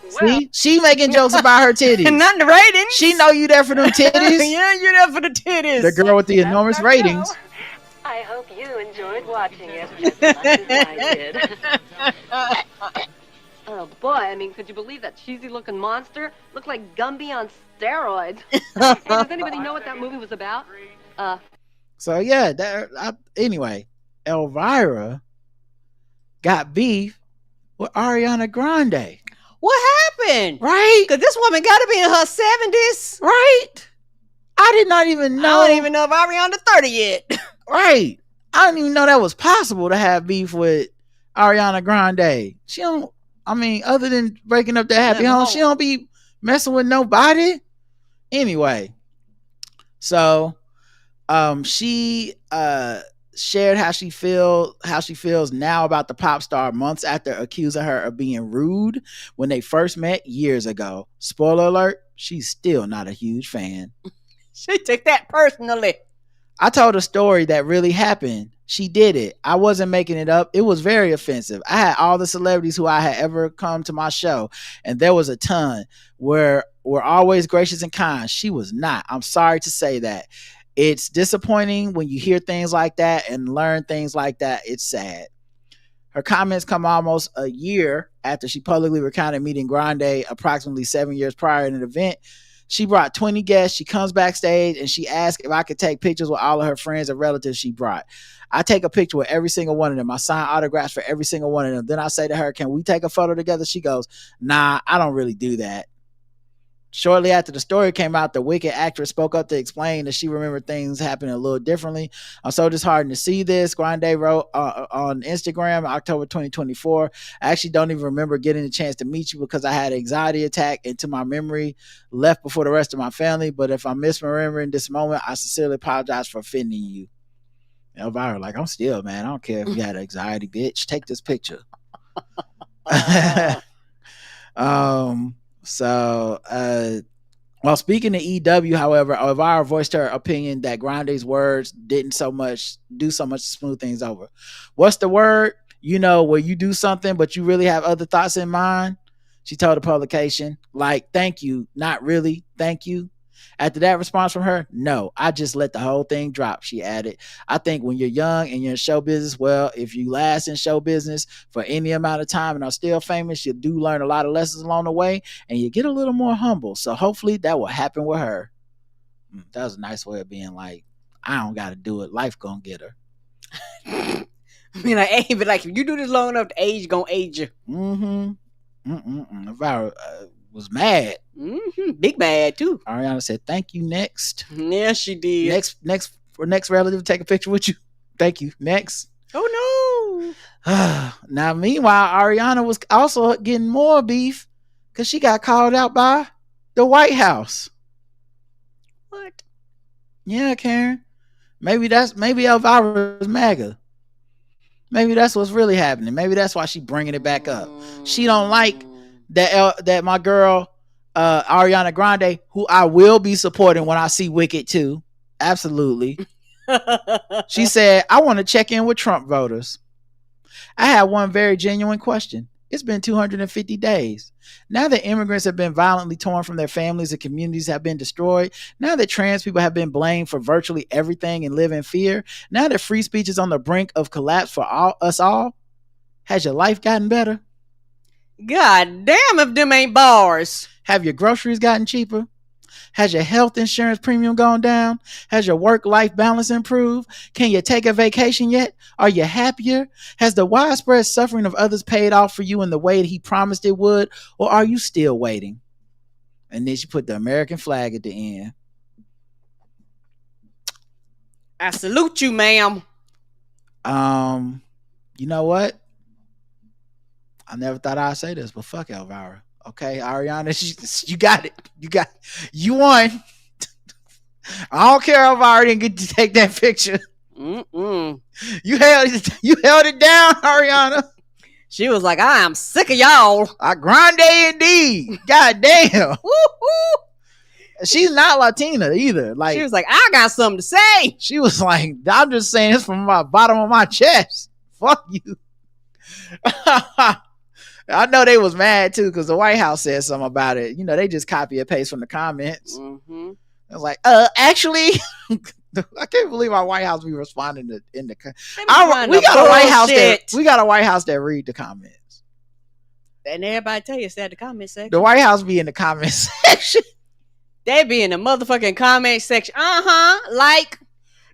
See, she making jokes about her titties. Not the ratings. She know you there for them titties. Yeah, you there for the titties. The girl with the enormous ratings. I hope you enjoyed watching it just as much as I did. Oh boy, I mean, could you believe that cheesy-looking monster? Looked like Gumby on steroids. Hey, does anybody know what that movie was about? So yeah, anyway, Elvira got beef with Ariana Grande. What happened? Right? Because this woman got to be in her 70s. Right? I did not even know. I don't even know if Ariana 30 yet. Right? I didn't even know that was possible to have beef with Ariana Grande. She don't. I mean, other than breaking up the happy home, she don't be messing with nobody. Anyway, so she shared how she feels now about the pop star months after accusing her of being rude when they first met years ago. Spoiler alert, she's still not a huge fan. She took that personally. I told a story that really happened. She did it. I wasn't making it up. It was very offensive. I had all the celebrities who I had ever come to my show, and there was a ton were always gracious and kind. She was not. I'm sorry to say that. It's disappointing when you hear things like that and learn things like that. It's sad. Her comments come almost a year after she publicly recounted meeting Grande approximately 7 years prior in an event She brought 20 guests. She comes backstage and she asked if I could take pictures with all of her friends and relatives she brought. I take a picture with every single one of them. I sign autographs for every single one of them. Then I say to her, can we take a photo together? She goes, nah, I don't really do that. Shortly after the story came out, the Wicked actress spoke up to explain that she remembered things happening a little differently. I'm so disheartened to see this. Grande wrote on Instagram, October 2024. I actually don't even remember getting a chance to meet you because I had an anxiety attack into my memory left before the rest of my family. But if I'm misremembering this moment, I sincerely apologize for offending you. Elvira, like, I'm still, man. I don't care if you had anxiety, bitch. Take this picture. While speaking to EW, however, Elvira voiced her opinion that Grande's words didn't do so much to smooth things over. What's the word? You know, where you do something, but you really have other thoughts in mind? She told the publication, like, thank you, not really, thank you. After that response from her, no, I just let the whole thing drop, she added. I think when you're young and you're in show business, well, if you last in show business for any amount of time and are still famous, you do learn a lot of lessons along the way and you get a little more humble. So hopefully that will happen with her. That was a nice way of being like, I don't got to do it. Life gonna get her. I mean, like, but like, if you do this long enough, the age gonna age you. If I was mad. Big mad too. Ariana said, thank you, next. Yeah, she did. Next relative to take a picture with you. Thank you. Next. Oh no. Now, meanwhile, Ariana was also getting more beef because she got called out by the White House. What? Yeah, Karen. Maybe Elvira's MAGA. Maybe that's what's really happening. Maybe that's why she bringing it back up. She don't like that my girl Ariana Grande, who I will be supporting when I see Wicked 2. Absolutely. She said, I want to check in with Trump voters. I have one very genuine question. It's been 250 days. Now that immigrants have been violently torn from their families and communities have been destroyed, now that trans people have been blamed for virtually everything and live in fear, now that free speech is on the brink of collapse for us all, has your life gotten better? God damn if them ain't bars. Have your groceries gotten cheaper? Has your health insurance premium gone down? Has your work-life balance improved? Can you take a vacation yet? Are you happier? Has the widespread suffering of others paid off for you in the way that he promised it would? Or are you still waiting? And then she put the American flag at the end. I salute you, ma'am. You know what? I never thought I'd say this, but fuck Elvira. Okay, Ariana, you got it. You won. I don't care, Elvira didn't get to take that picture. You held it down, Ariana. She was like, I am sick of y'all. Grande indeed. God damn. She's not Latina either. Like, she was like, I got something to say. She was like, I'm just saying this from my bottom of my chest. Fuck you. I know they was mad too because the White House said something about it. You know, they just copy and paste from the comments. I was like, actually, I can't believe our White House be responding in the. We got a White House that read the comments. And everybody tell you, stay at the comment section. The White House be in the comment section. They be in the motherfucking comment section. Like,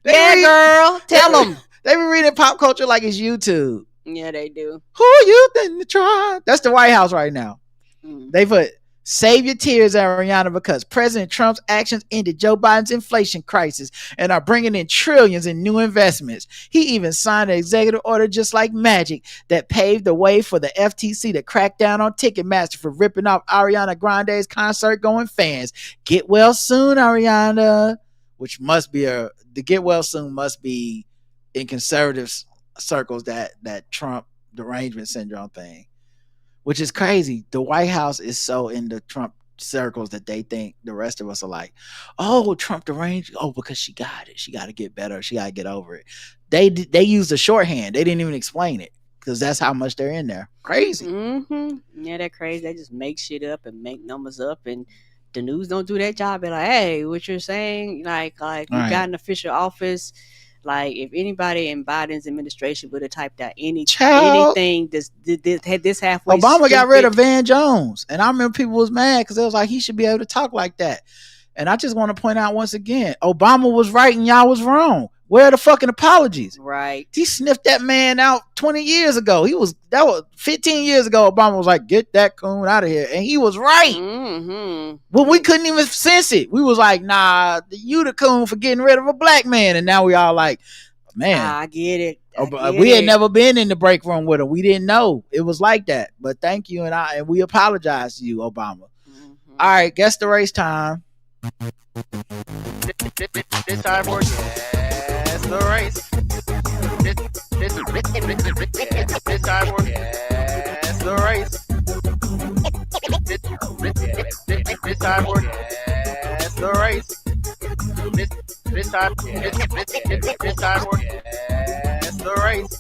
girl, tell them. They be reading pop culture like it's YouTube. Yeah, they do. Who you think to try? That's the White House right now. They put, save your tears, Ariana, because President Trump's actions ended Joe Biden's inflation crisis and are bringing in trillions in new investments. He even signed an executive order just like magic that paved the way for the FTC to crack down on Ticketmaster for ripping off Ariana Grande's concert-going fans. Get well soon, Ariana. Which must be the get well soon must be in conservatives circles that Trump derangement syndrome thing, which is crazy. The White House is so in the Trump circles that they think the rest of us are like, oh, Trump deranged, because she got it, she got to get better, she got to get over it. They used a shorthand. They didn't even explain it because that's how much they're in there. Crazy. Yeah, they're crazy. They just make shit up and make numbers up, and the news don't do that job. They're like, hey, what you're saying, like we got an official office Like, if anybody in Biden's administration would have typed out Child. anything had this halfway Obama got rid of stupid. Van Jones, and I remember people was mad because it was like he should be able to talk like that. And I just want to point out once again, Obama was right and y'all was wrong. Where are the fucking apologies? Right. He sniffed that man out 20 years ago. That was 15 years ago. Obama was like, get that coon out of here. And he was right. Mm-hmm. But we couldn't even sense it. We was like, nah, you the coon for getting rid of a black man. And now we all like, man. I get it. We had never been in the break room with him. We didn't know it was like that. But thank you. And we apologize to you, Obama. Mm-hmm. All right, guess the race time. This time for guess the race. This time for guess the race. This time for guess the race. This time for guess the race.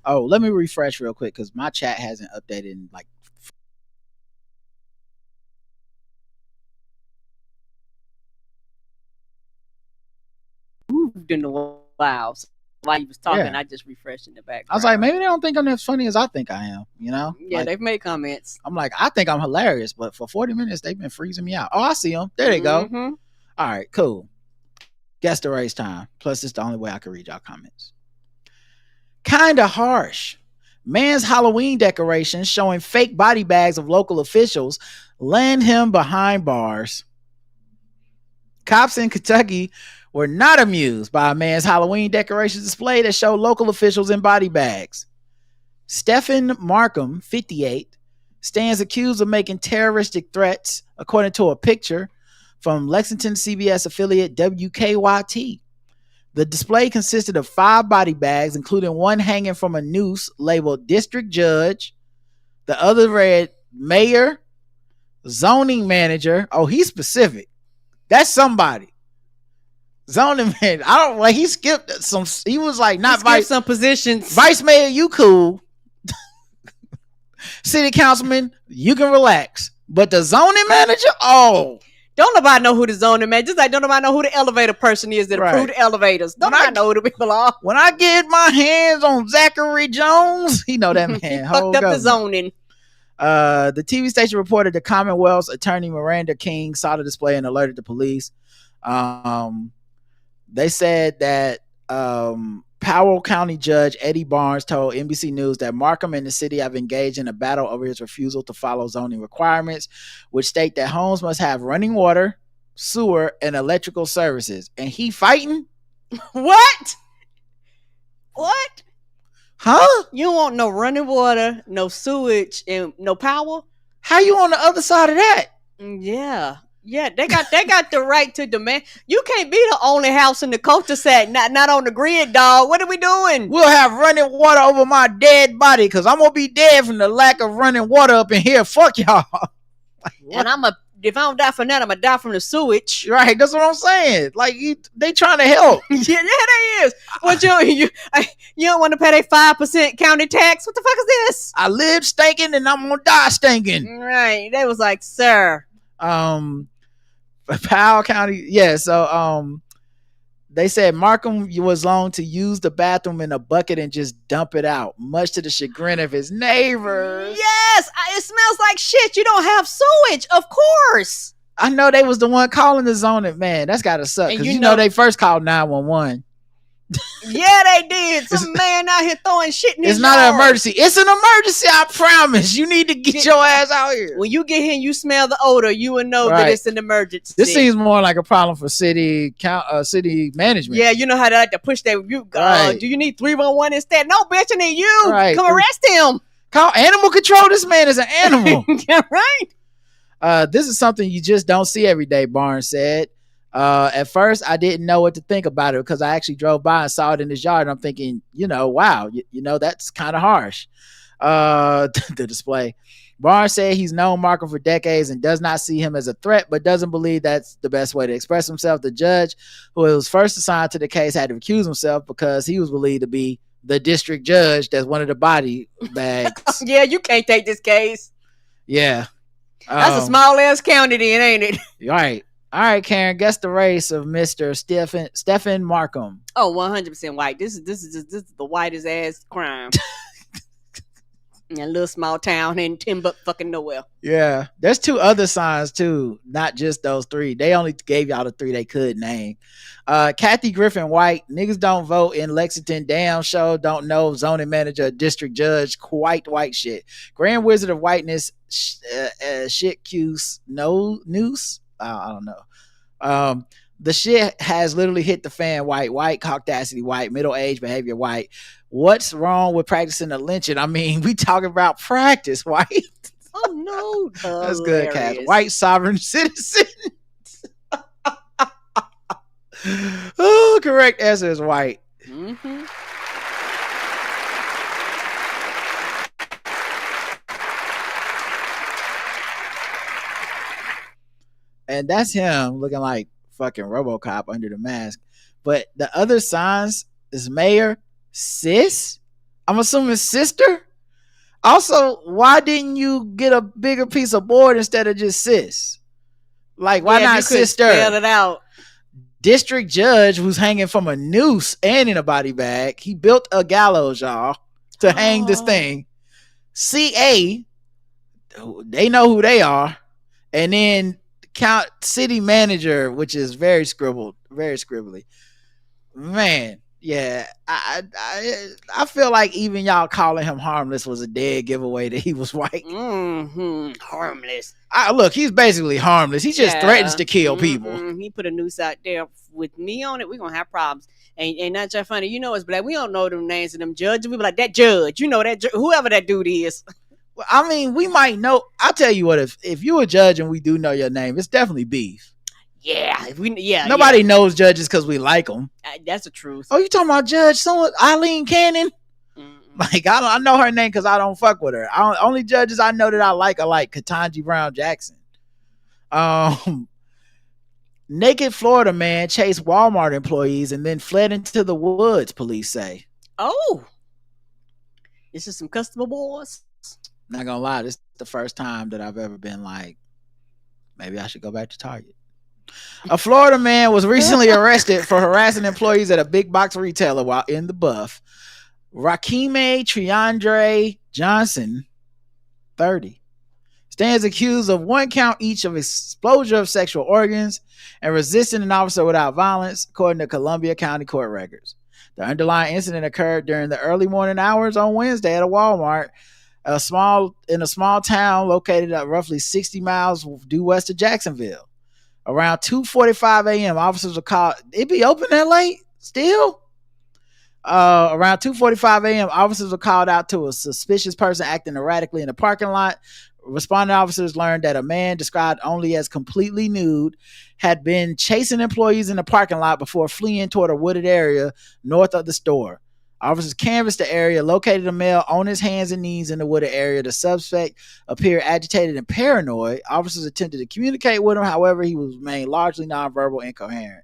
Oh, let me refresh real quick because my chat hasn't updated in like. In a while. So while he was talking, Yeah. I just refreshed in the background. I was like, maybe they don't think I'm as funny as I think I am, you know? Yeah, like, they've made comments. I'm like, I think I'm hilarious, but for 40 minutes, they've been freezing me out. Oh, I see them. There they go. Mm-hmm. All right, cool. Guess the race time. Plus, it's the only way I can read y'all comments. Kinda harsh. Man's Halloween decorations showing fake body bags of local officials land him behind bars. Cops in Kentucky were not amused by a man's Halloween decorations display that showed local officials in body bags. Stephen Markham, 58, stands accused of making terroristic threats, according to a picture from Lexington CBS affiliate WKYT. The display consisted of 5 body bags, including one hanging from a noose labeled District Judge. The other read Mayor, Zoning Manager. Oh, he's specific. That's somebody. Zoning man, I don't like. He skipped some. He was like not vice some positions. Vice mayor, you cool. City councilman, you can relax. But the zoning manager, oh, don't nobody know who the zoning man. Just like don't nobody know who the elevator person is that approved the elevators. Don't nobody know who the people are. When I get my hands on Zachary Jones, he know that man. Fucked up the zoning. The TV station reported the Commonwealth's attorney Miranda King saw the display and alerted the police. They said that Powell County Judge Eddie Barnes told NBC News that Markham and the city have engaged in a battle over his refusal to follow zoning requirements, which state that homes must have running water, sewer, and electrical services. And he fighting? What? What? Huh? You don't want no running water, no sewage, and no power? How you on the other side of that? Yeah. Yeah, they got the right to demand. You can't be the only house in the cul-de-sac, not on the grid, dog. What are we doing? We'll have running water over my dead body because I'm gonna be dead from the lack of running water up in here. Fuck y'all. And if I don't die from that, I'm gonna die from the sewage. Right, that's what I'm saying. Like they trying to help. Yeah, they is. What you don't want to pay their 5% county tax? What the fuck is this? I live stinking and I'm gonna die stinking. Right. They was like, sir. Powell County, yeah. So they said Markham was known to use the bathroom in a bucket and just dump it out, much to the chagrin of his neighbors. Yes, it smells like shit. You don't have sewage, of course. I know they was the one calling the zoning man. That's gotta suck because you know they first called 911. Yeah, they did. Some man out here throwing shit in his It's not yard. an emergency. It's an emergency, I promise. You need to get your ass out here. When you get here and you smell the odor, you will know that it's an emergency. This seems more like a problem for city management. Yeah, you know how they like to push that. Do you need 311 instead? No, bitch, I need you. Right. Come arrest him. Call animal control. This man is an animal. Yeah, right. This is something you just don't see every day, Barnes said. At first, I didn't know what to think about it because I actually drove by and saw it in his yard. And I'm thinking, wow, that's kind of harsh. The display. Barnes said he's known Markham for decades and does not see him as a threat, but doesn't believe that's the best way to express himself. The judge, who was first assigned to the case, had to recuse himself because he was believed to be the district judge that's one of the body bags. Yeah, you can't take this case. Yeah. That's a small ass county then, ain't it? Right. All right, Karen, guess the race of Mr. Stephen Markham. Oh, 100% white. This is the whitest ass crime. In a little small town in Timbuktu fucking nowhere. Yeah, there's 2 other signs too, not just those 3. They only gave y'all the 3 they could name. Kathy Griffin White, niggas don't vote in Lexington, damn show don't know, zoning manager, district judge, quite white shit. Grand Wizard of Whiteness, shit cuse, no noose. I don't know. The shit has literally hit the fan. White, caucasity, white, middle age behavior, white. What's wrong with practicing the lynching? I mean, we talking about practice, white. Oh no, that's good, Cass. White sovereign citizen. Oh, correct answer is white. Mm-hmm. And that's him looking like fucking RoboCop under the mask. But the other signs is mayor, sis. I'm assuming sister. Also, why didn't you get a bigger piece of board instead of just sis? Like, why not sister? Spell it out. District judge who's hanging from a noose and in a body bag. He built a gallows, y'all, to hang this thing. CA, they know who they are. And then count city manager, which is very scribbly. Man, yeah, I feel like even y'all calling him harmless was a dead giveaway that he was white. Mm-hmm. Harmless. Look, he's basically harmless. He just threatens to kill people. He put a noose out there with me on it. We're gonna have problems. And not that funny. You know it's black. We don't know them names of them judges. We be like, that judge. You know that whoever that dude is. Well, I mean, we might know. I'll tell you what, if you're a judge and we do know your name, it's definitely beef. Yeah, nobody knows judges because we like them. That's the truth. Oh, you talking about Judge someone Eileen Cannon? Like I know her name because I don't fuck with her. Only judges I know that I like are like Ketanji Brown Jackson. Naked Florida man chased Walmart employees and then fled into the woods. Police say. Oh, this is some customer boys. Not gonna lie, this is the first time that I've ever been like, maybe I should go back to Target. A Florida man was recently arrested for harassing employees at a big box retailer while in the buff. Rakime Triandre Johnson, 30, stands accused of 1 count each of exposure of sexual organs and resisting an officer without violence, according to Columbia County court records. The underlying incident occurred during the early morning hours on Wednesday at a Walmart, in a small town located at roughly 60 miles due west of Jacksonville. Around 2:45 a.m., officers were called. It be open that late still? Around 2:45 a.m., officers were called out to a suspicious person acting erratically in the parking lot. Responding officers learned that a man described only as completely nude had been chasing employees in the parking lot before fleeing toward a wooded area north of the store. Officers canvassed the area, located a male on his hands and knees in the wooded area. The suspect appeared agitated and paranoid. Officers attempted to communicate with him. However, he remained largely nonverbal and incoherent.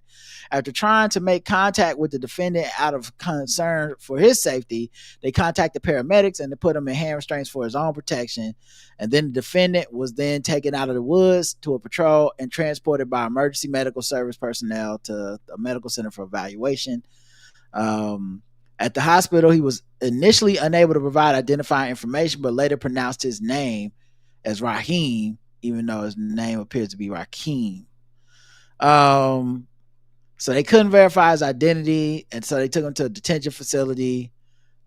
After trying to make contact with the defendant out of concern for his safety, they contacted paramedics and they put him in hand restraints for his own protection. And then the defendant was then taken out of the woods to a patrol and transported by emergency medical service personnel to a medical center for evaluation. At the hospital, he was initially unable to provide identifying information, but later pronounced his name as Raheem, even though his name appears to be Rakeem. So they couldn't verify his identity, and so they took him to a detention facility.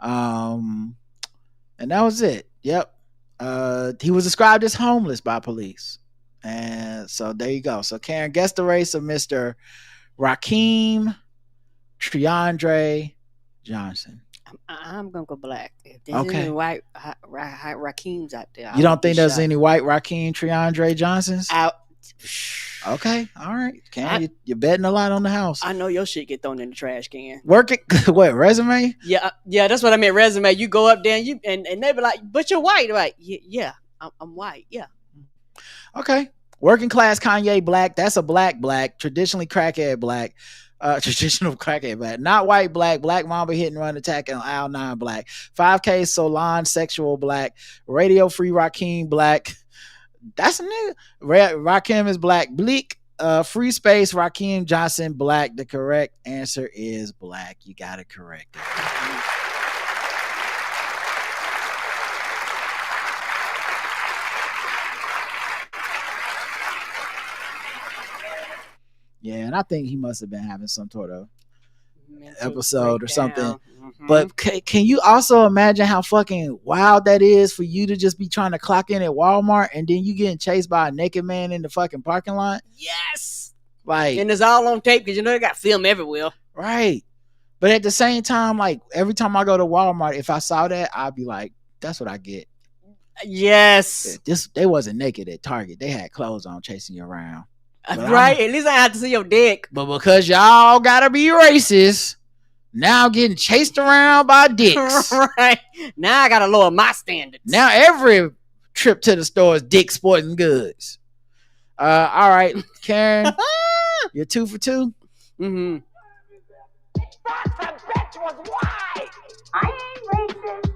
And that was it. Yep. He was described as homeless by police. And so there you go. So Karen, guess the race of Mr. Rakeem Triandre Johnson. I'm gonna go black. If there's any white Rakeems out there, you don't think there's any white Rakeem Triandre Johnsons? Okay, all right. You're betting a lot on the house. I know your shit get thrown in the trash can. Work it. What, resume? Yeah, that's what I meant. Resume. You go up there and they be like, "But you're white." Like, yeah, I'm white. Yeah. Okay. Working class Kanye black. That's a black. Traditionally crackhead black. Traditional crackhead black. Not white black. Black Mamba hit and run attack on aisle 9 black. 5K Solon sexual black. Radio free Rakeem black. That's a nigga. Rakim is black. Bleak Free space, Rakeem Johnson, black. The correct answer is black. You got it correct. Yeah, and I think he must have been having some sort of episode or something. But can you also imagine how fucking wild that is for you to just be trying to clock in at Walmart and then you getting chased by a naked man in the fucking parking lot? Yes. Like, and it's all on tape because you know they got film everywhere. Right. But at the same time, like every time I go to Walmart, if I saw that, I'd be like, that's what I get. Yes. They wasn't naked at Target. They had clothes on chasing you around. Right. At least I have to see your dick. But because y'all gotta be racist, now I'm getting chased around by dicks. Right. Now I gotta lower my standards. Now every trip to the store is dick sporting goods. All right, Karen, you're 2 for 2. Mm-hmm. I ain't racist.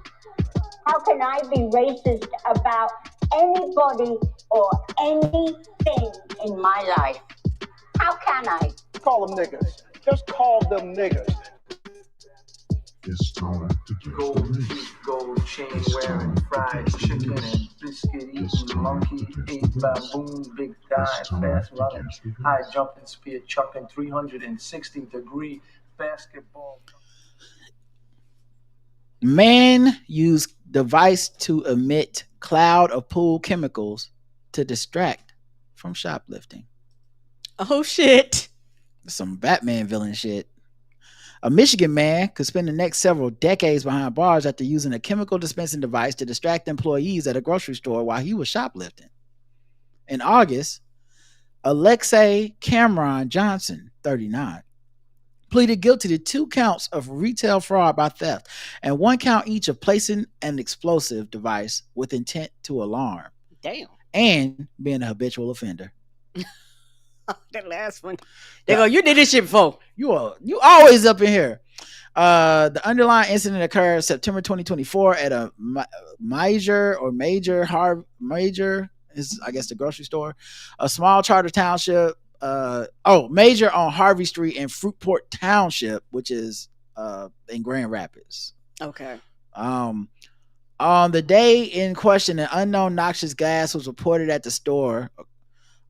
How can I be racist about anybody or anything in my life? How can I? Call them niggas. Just call them niggas. It's time to guess the race. Gold chain wearing, fried chicken and biscuit eating, monkey ate baboon, big dive, fast running, high jumping, spear chucking, 360-degree basketball. Man used device to emit cloud of pool chemicals to distract from shoplifting. Oh shit. Some Batman villain shit. A Michigan man could spend the next several decades behind bars after using a chemical dispensing device to distract employees at a grocery store while he was shoplifting. In August, Alexei Cameron Johnson, 39, pleaded guilty to 2 counts of retail fraud by theft and 1 count each of placing an explosive device with intent to alarm. Damn. And being a habitual offender. That last one. They go, you did this shit before. You always up in here. The underlying incident occurred September 2024 at a major is I guess the grocery store, a small charter township. Major on Harvey Street in Fruitport Township, which is in Grand Rapids. Okay. On the day in question, an unknown noxious gas was reported at the store.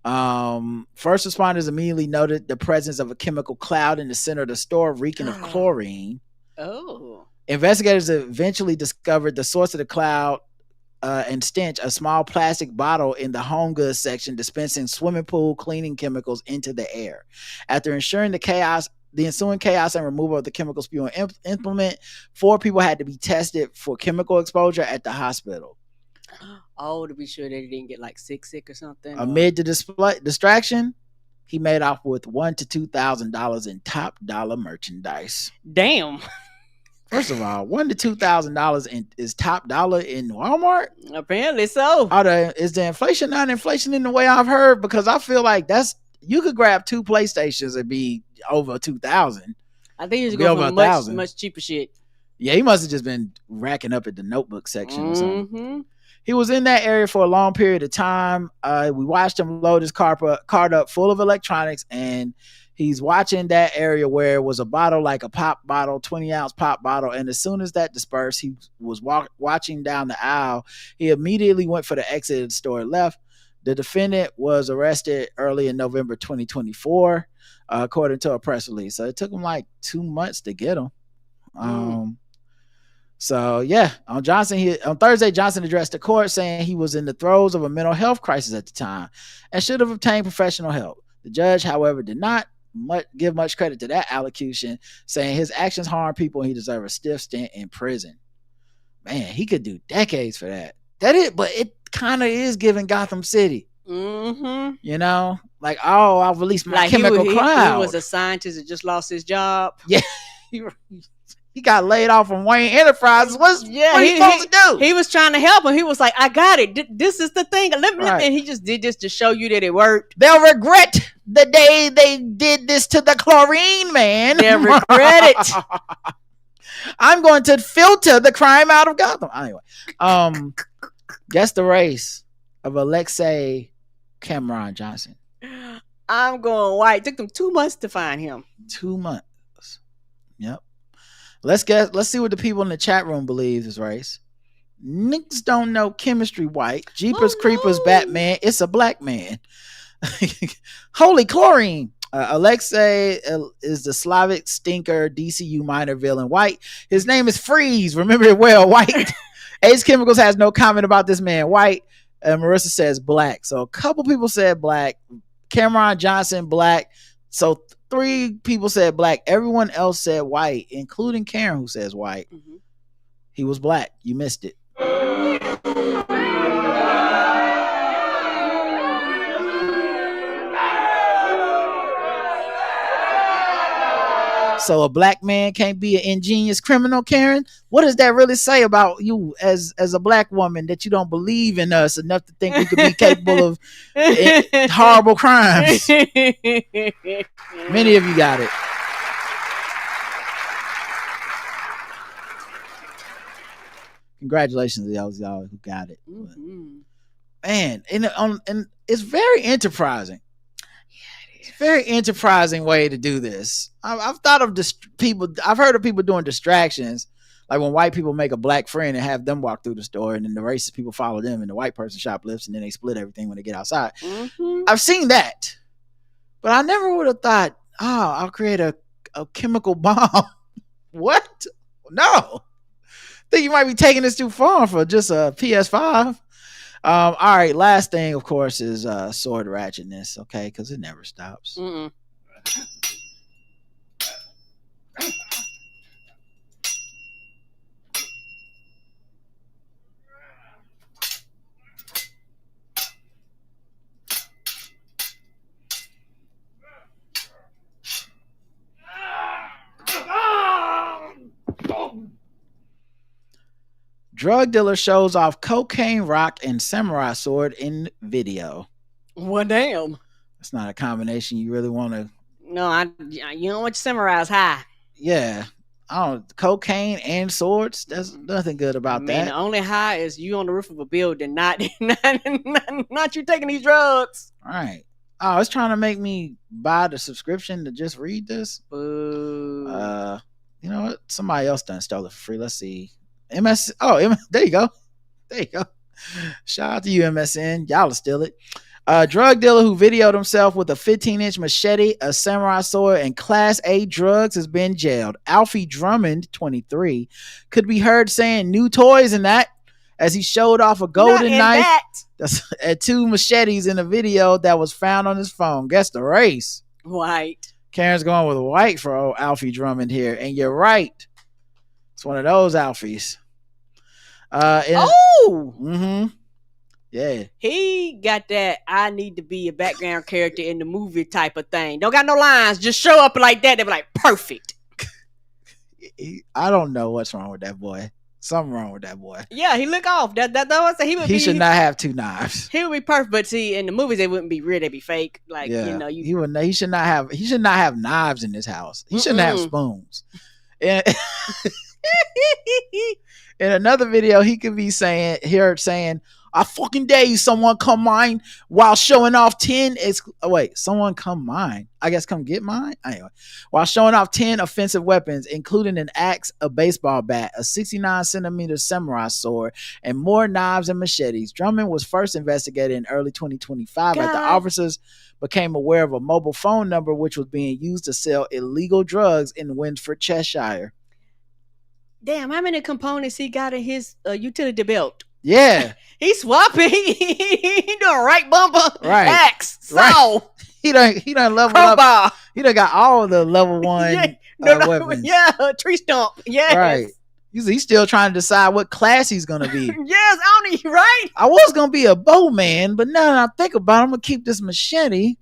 First responders immediately noted the presence of a chemical cloud in the center of the store reeking of chlorine. Oh. Investigators eventually discovered the source of the cloud and stench, a small plastic bottle in the home goods section dispensing swimming pool cleaning chemicals into the air. After ensuring the ensuing chaos and removal of the chemical spewing implement, 4 people had to be tested for chemical exposure at the hospital. Oh, to be sure they didn't get like sick or something. Amid the distraction, he made off with $1,000 to $2,000 in top dollar merchandise. Damn. First of all, $1,000 to $2,000 is top dollar in Walmart. Apparently so. Is the inflation not inflation in the way I've heard? Because I feel like you could grab 2 PlayStations and be over 2,000. I think you should go for much cheaper shit. Yeah, he must have just been racking up at the notebook section or something. He was in that area for a long period of time. We watched him load his cart up full of electronics, and he's watching that area where it was a bottle, like a pop bottle, 20-ounce pop bottle. And as soon as that dispersed, he was watching down the aisle. He immediately went for the exit of the store and left. The defendant was arrested early in November 2024, according to a press release. So it took him like 2 months to get him. So yeah, on Thursday, Johnson addressed the court saying he was in the throes of a mental health crisis at the time and should have obtained professional help. The judge, however, did not give much credit to that allocution, saying his actions harm people and he deserves a stiff stint in prison. Man, he could do decades for that. But it kind of is giving Gotham City. Mm-hmm. You know, like, I'll release my chemical cloud. He was a scientist that just lost his job. Yeah. He got laid off from Wayne Enterprises. What are you supposed to do? He was trying to help him. He was like, I got it. This is the thing. And he just did this to show you that it worked. They'll regret the day they did this to the chlorine man. They'll regret it. I'm going to filter the crime out of Gotham. Anyway, guess the race of Alexei Cameron Johnson. I'm going white. Took them 2 months to find him. 2 months. Yep. Let's see what the people in the chat room believe is race. Niggas don't know chemistry white. Jeepers Creepers Batman. It's a black man. Holy chlorine. Alexei is the Slavic stinker DCU minor villain white. His name is Freeze. Remember it well, white. Ace Chemicals has no comment about this man white. Marissa says black. So a couple people said black. Cameron Johnson black. So 3 people said black. Everyone else said white, including Karen, who says white. Mm-hmm. He was black. You missed it. So a black man can't be an ingenious criminal, Karen? What does that really say about you as a black woman, that you don't believe in us enough to think we could be capable of horrible crimes? Many of you got it. Congratulations to y'all who got it. Mm-hmm. Man, and it's very enterprising. Very enterprising way to do this. I've thought of people. I've heard of people doing distractions, like when white people make a black friend and have them walk through the store, and then the racist people follow them, and the white person shoplifts, and then they split everything when they get outside. Mm-hmm. I've seen that, but I never would have thought, I'll create a chemical bomb. What? No, I think you might be taking this too far for just a PS5. All right, last thing, of course, is sword ratchetness, okay? Because it never stops. Mm-mm. Drug dealer shows off cocaine rock and samurai sword in video. Well, damn. That's not a combination you really want to. No, you don't want your samurais high. Yeah. Cocaine and swords. There's nothing good about that. The only high is you on the roof of a building, not you taking these drugs. All right. Oh, it's trying to make me buy the subscription to just read this. Boo. You know what? Somebody else done stole it for free. Let's see. There you go. Shout out to you, MSN. Y'all will steal it. Drug dealer who videoed himself with a 15-inch machete, a samurai sword, and Class A drugs has been jailed. Alfie Drummond, 23, could be heard saying new toys in that as he showed off a golden knife and 2 machetes in a video that was found on his phone. Guess the race. White. Karen's going with white for old Alfie Drummond here. And you're right. It's one of those Alfies. Mm-hmm. Yeah. He got that I need to be a background character in the movie type of thing. Don't got no lines. Just show up like that. They be like, perfect. I don't know what's wrong with that boy. Something wrong with that boy. Yeah, he look off. He should not have 2 knives. He would be perfect, but see, in the movies they wouldn't be real, they'd be fake. Like, yeah. He should not have knives in his house. He shouldn't have spoons. And in another video, he could be saying, I fucking dare you, someone come mine while showing off 10. Someone come mine. I guess come get mine. Anyway, while showing off 10 offensive weapons, including an axe, a baseball bat, a 69-centimeter samurai sword, and more knives and machetes. Drummond was first investigated in early 2025 after officers became aware of a mobile phone number which was being used to sell illegal drugs in Winsford, Cheshire. Damn, how many components he got in his utility belt? Yeah. He's swapping. He doing right bumper, right. axe, saw. Right. He done level up. He done got all of the level 1 weapons. Yeah, tree stump. Yeah. Right. He's still trying to decide what class he's gonna be. Yes, right? I was gonna be a bowman, but now that I think about it, I'm gonna keep this machete.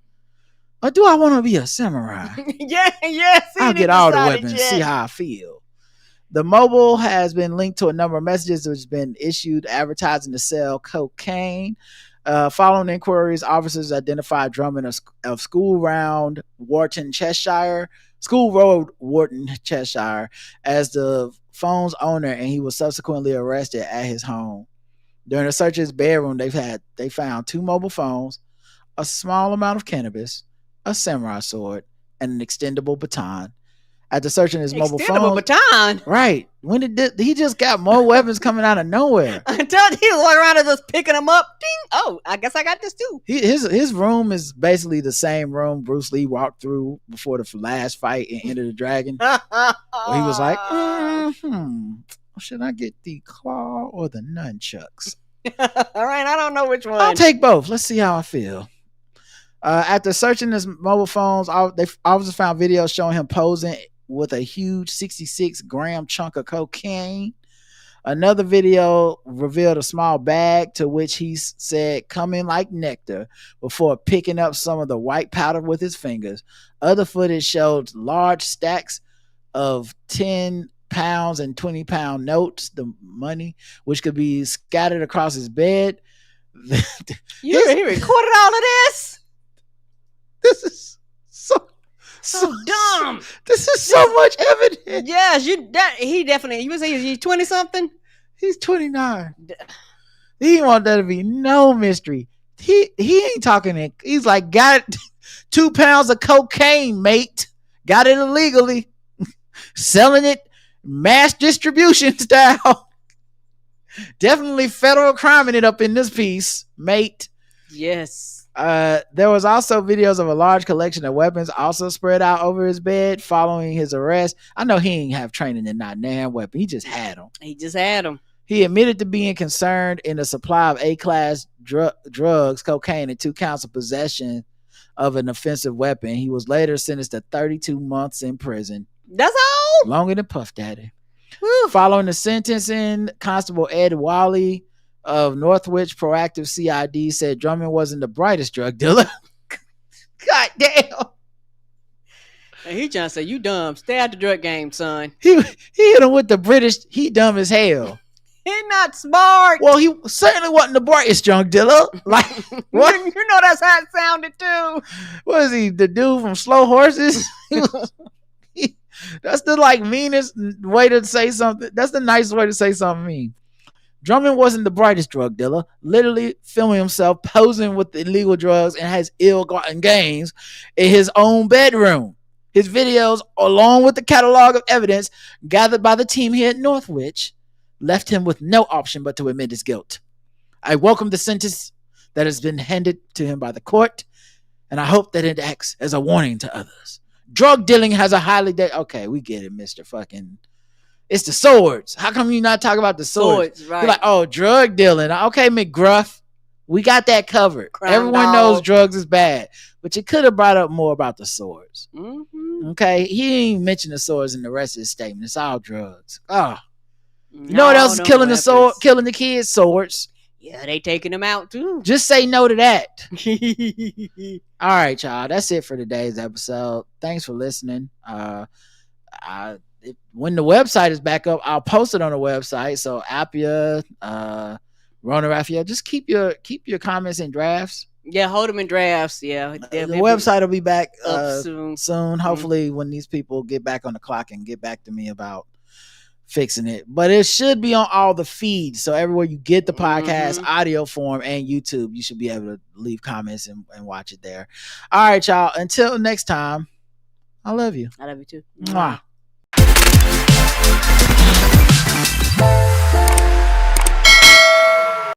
Or do I want to be a samurai? Yeah. I'll get all the weapons, see how I feel. The mobile has been linked to a number of messages which has been issued advertising to sell cocaine. Following inquiries, officers identified Drummond of School Road, Wharton, Cheshire, as the phone's owner, and he was subsequently arrested at his home. During a search of his bedroom, they found 2 mobile phones, a small amount of cannabis, a samurai sword, and an extendable baton. After searching his mobile phone, Extendable baton. Right. When did he just got more weapons coming out of nowhere? Until he was walking around and just picking them up. Ding. Oh, I guess I got this too. His room is basically the same room Bruce Lee walked through before the last fight in Enter the Dragon. Where he was like, should I get the claw or the nunchucks? All right, I don't know which one. I'll take both. Let's see how I feel. After searching his mobile phones, officers found videos showing him posing with a huge 66-gram chunk of cocaine. Another video revealed a small bag to which he said coming like nectar before picking up some of the white powder with his fingers. Other footage showed large stacks of 10 pounds and 20-pound notes, the money, which could be scattered across his bed. He recorded all of this? This is so dumb. This is so much evidence. Yes, he definitely. You would say he's 20 something. He's 29. He didn't want that to be no mystery. He ain't talking. He's like, got 2 pounds of cocaine, mate. Got it illegally, selling it mass distribution style. Definitely federal criming it up in this piece, mate. Yes. There was also videos of a large collection of weapons also spread out over his bed following his arrest. I know he ain't have training in not damn weapon. He just had them. He admitted to being concerned in the supply of A-class drugs, cocaine, and 2 counts of possession of an offensive weapon. He was later sentenced to 32 months in prison. That's all? Longer than Puff Daddy. Following the sentencing, Constable Ed Wally of Northwich Proactive CID said Drummond wasn't the brightest drug dealer. God damn. And he trying to say, you dumb. Stay out the drug game, son. He hit him with the British, he dumb as hell. He not smart. Well, he certainly wasn't the brightest drug dealer. Like, what? You know that's how it sounded too. What is he, the dude from Slow Horses? That's the meanest way to say something. That's the nicest way to say something mean. Drummond wasn't the brightest drug dealer, literally filming himself posing with illegal drugs and has ill-gotten gains in his own bedroom. His videos, along with the catalog of evidence gathered by the team here at Northwich, left him with no option but to admit his guilt. I welcome the sentence that has been handed to him by the court, and I hope that it acts as a warning to others. Drug dealing has a highly... Okay, we get it, Mr. Fucking... It's the swords. How come you not talk about the swords? Right. You're like, oh, drug dealing. Okay, McGruff. We got that covered. Crime Everyone dog. knows drugs is bad. But you could have brought up more about the swords. Mm-hmm. Okay? He ain't mentioned the swords in the rest of his statement. It's all drugs. Oh. You know what else is killing killing the kids? Swords. Yeah, they taking them out too. Just say no to that. All right, y'all. That's it for today's episode. Thanks for listening. When the website is back up, I'll post it on the website. So Appia, Rona Raphael, just keep your comments in drafts. Yeah, hold them in drafts. Yeah, the website will be back soon. Hopefully, when these people get back on the clock and get back to me about fixing it. But it should be on all the feeds. So everywhere you get the podcast, audio form, and YouTube, you should be able to leave comments and watch it there. All right, y'all. Until next time, I love you. I love you too. Mwah.